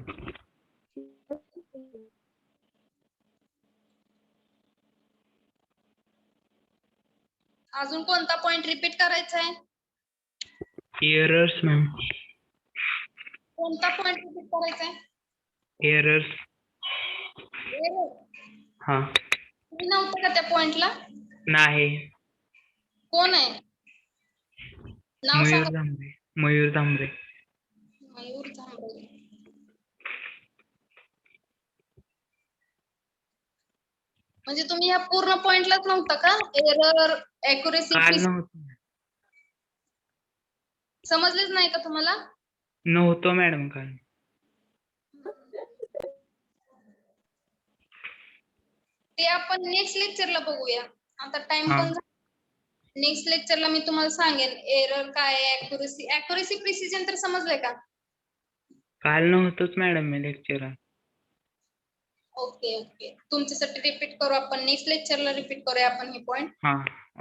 Speaker 1: अजून कोणता पॉइंट रिपीट करायचा आहे?
Speaker 7: Errors ma'am.
Speaker 1: कोणता पॉइंट रिपीट करायचा आहे?
Speaker 7: एरर्स. हा.
Speaker 1: तुम्ही नव्हतं का त्या पॉइंटला?
Speaker 7: नाही.
Speaker 1: कोण आहे? नाव
Speaker 7: मयूर
Speaker 1: सांगा.
Speaker 7: झांबरे. मयूर झांबरे.
Speaker 1: मयूर झांबरे. म्हणजे तुम्ही या पूर्ण पॉइंटलाच नव्हता का? एरर, ऍक्युरेसी,
Speaker 7: काल नव्हतं.
Speaker 1: समजलेच नाही का तुम्हाला?
Speaker 7: नव्हतं मॅडम काल.
Speaker 1: ते आपण नेक्स्ट लेक्चरला बघूया. आता टाइम
Speaker 7: हा.
Speaker 1: पण नेक्स्ट लेक्चरला मी तुम्हाला सांगेन एरर काय आहे, ऍक्युरेसी प्रिसिजन तर समजलंय का?
Speaker 7: काल नव्हतंच मॅडम मी लेक्चर.
Speaker 1: Okay okay. तुमच्यासाठी रिपीट करू आपण, नेक्स्ट लेक्चरला रिपीट करूया आपण हे पॉइंट.
Speaker 7: हा.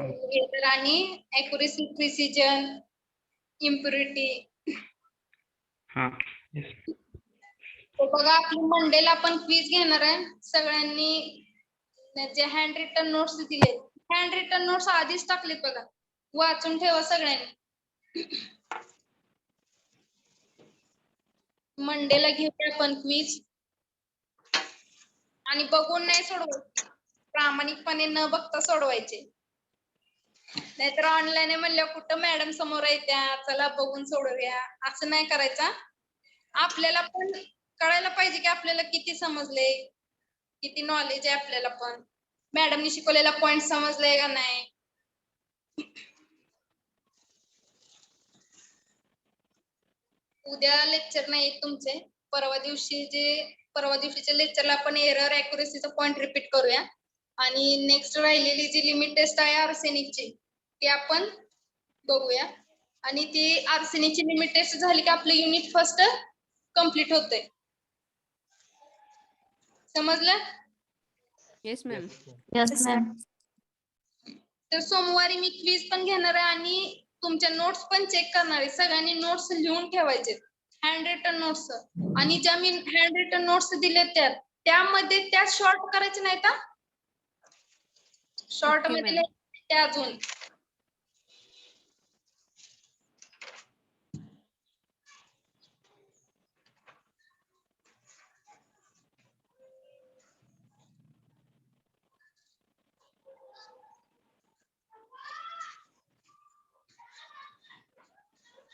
Speaker 1: एरर आणि ऍक्युरेसी प्रिसिजन, इम्प्युरिटी.
Speaker 7: हा. येस.
Speaker 1: बघा, आपली मंडेला आपण क्विज घेणार आहे. सगळ्यांनी जे हँड रिटन नोट्स दिले, हँड रिटन नोट्स आधीच टाकलेत बघा, वाचून ठेवा सगळ्यांनी. मंडेला घेऊया आपण क्विज. आणि बघून नाही सोडवायचे, प्रामाणिकपणे न बघता सोडवायचे. नाहीतर ऑनलाईन म्हणल्यावर कुठं मॅडम समोर येत्या, चला बघून सोडवूया, असं नाही करायचं. आपल्याला पण कळायला पाहिजे की आपल्याला किती समजले, किती नॉलेज आहे आपल्याला पण, मॅडमनी शिकवलेला पॉइंट समजलाय का नाही. उद्या लेक्चर नाही तुमचे. परवा दिवशीच्या लेक्चरला आपण एरर ऍक्युरेसीचा पॉइंट रिपीट करूया. आणि नेक्स्ट राहिलेली जी लिमिट टेस्ट आहे आर्सेनिकची, ती आपण बघूया. आणि ती आर्सेनिकची लिमिट टेस्ट झाली की आपलं युनिट फर्स्ट कंप्लीट होतंय. समजलं?
Speaker 5: Yes ma'am.
Speaker 2: Yes, ma'am.
Speaker 1: तर सोमवारी मी क्विज पण घेणार आहे आणि तुमच्या नोट्स पण चेक करणार आहे. सगळ्यांनी नोट्स लिहून ठेवायचे, हँड रिटन नोट्स. आणि ज्या मी हँड रिटन नोट्स दिले त्यामध्ये त्या शॉर्ट करायचे नाहीत. शॉर्ट मध्ये त्या अजून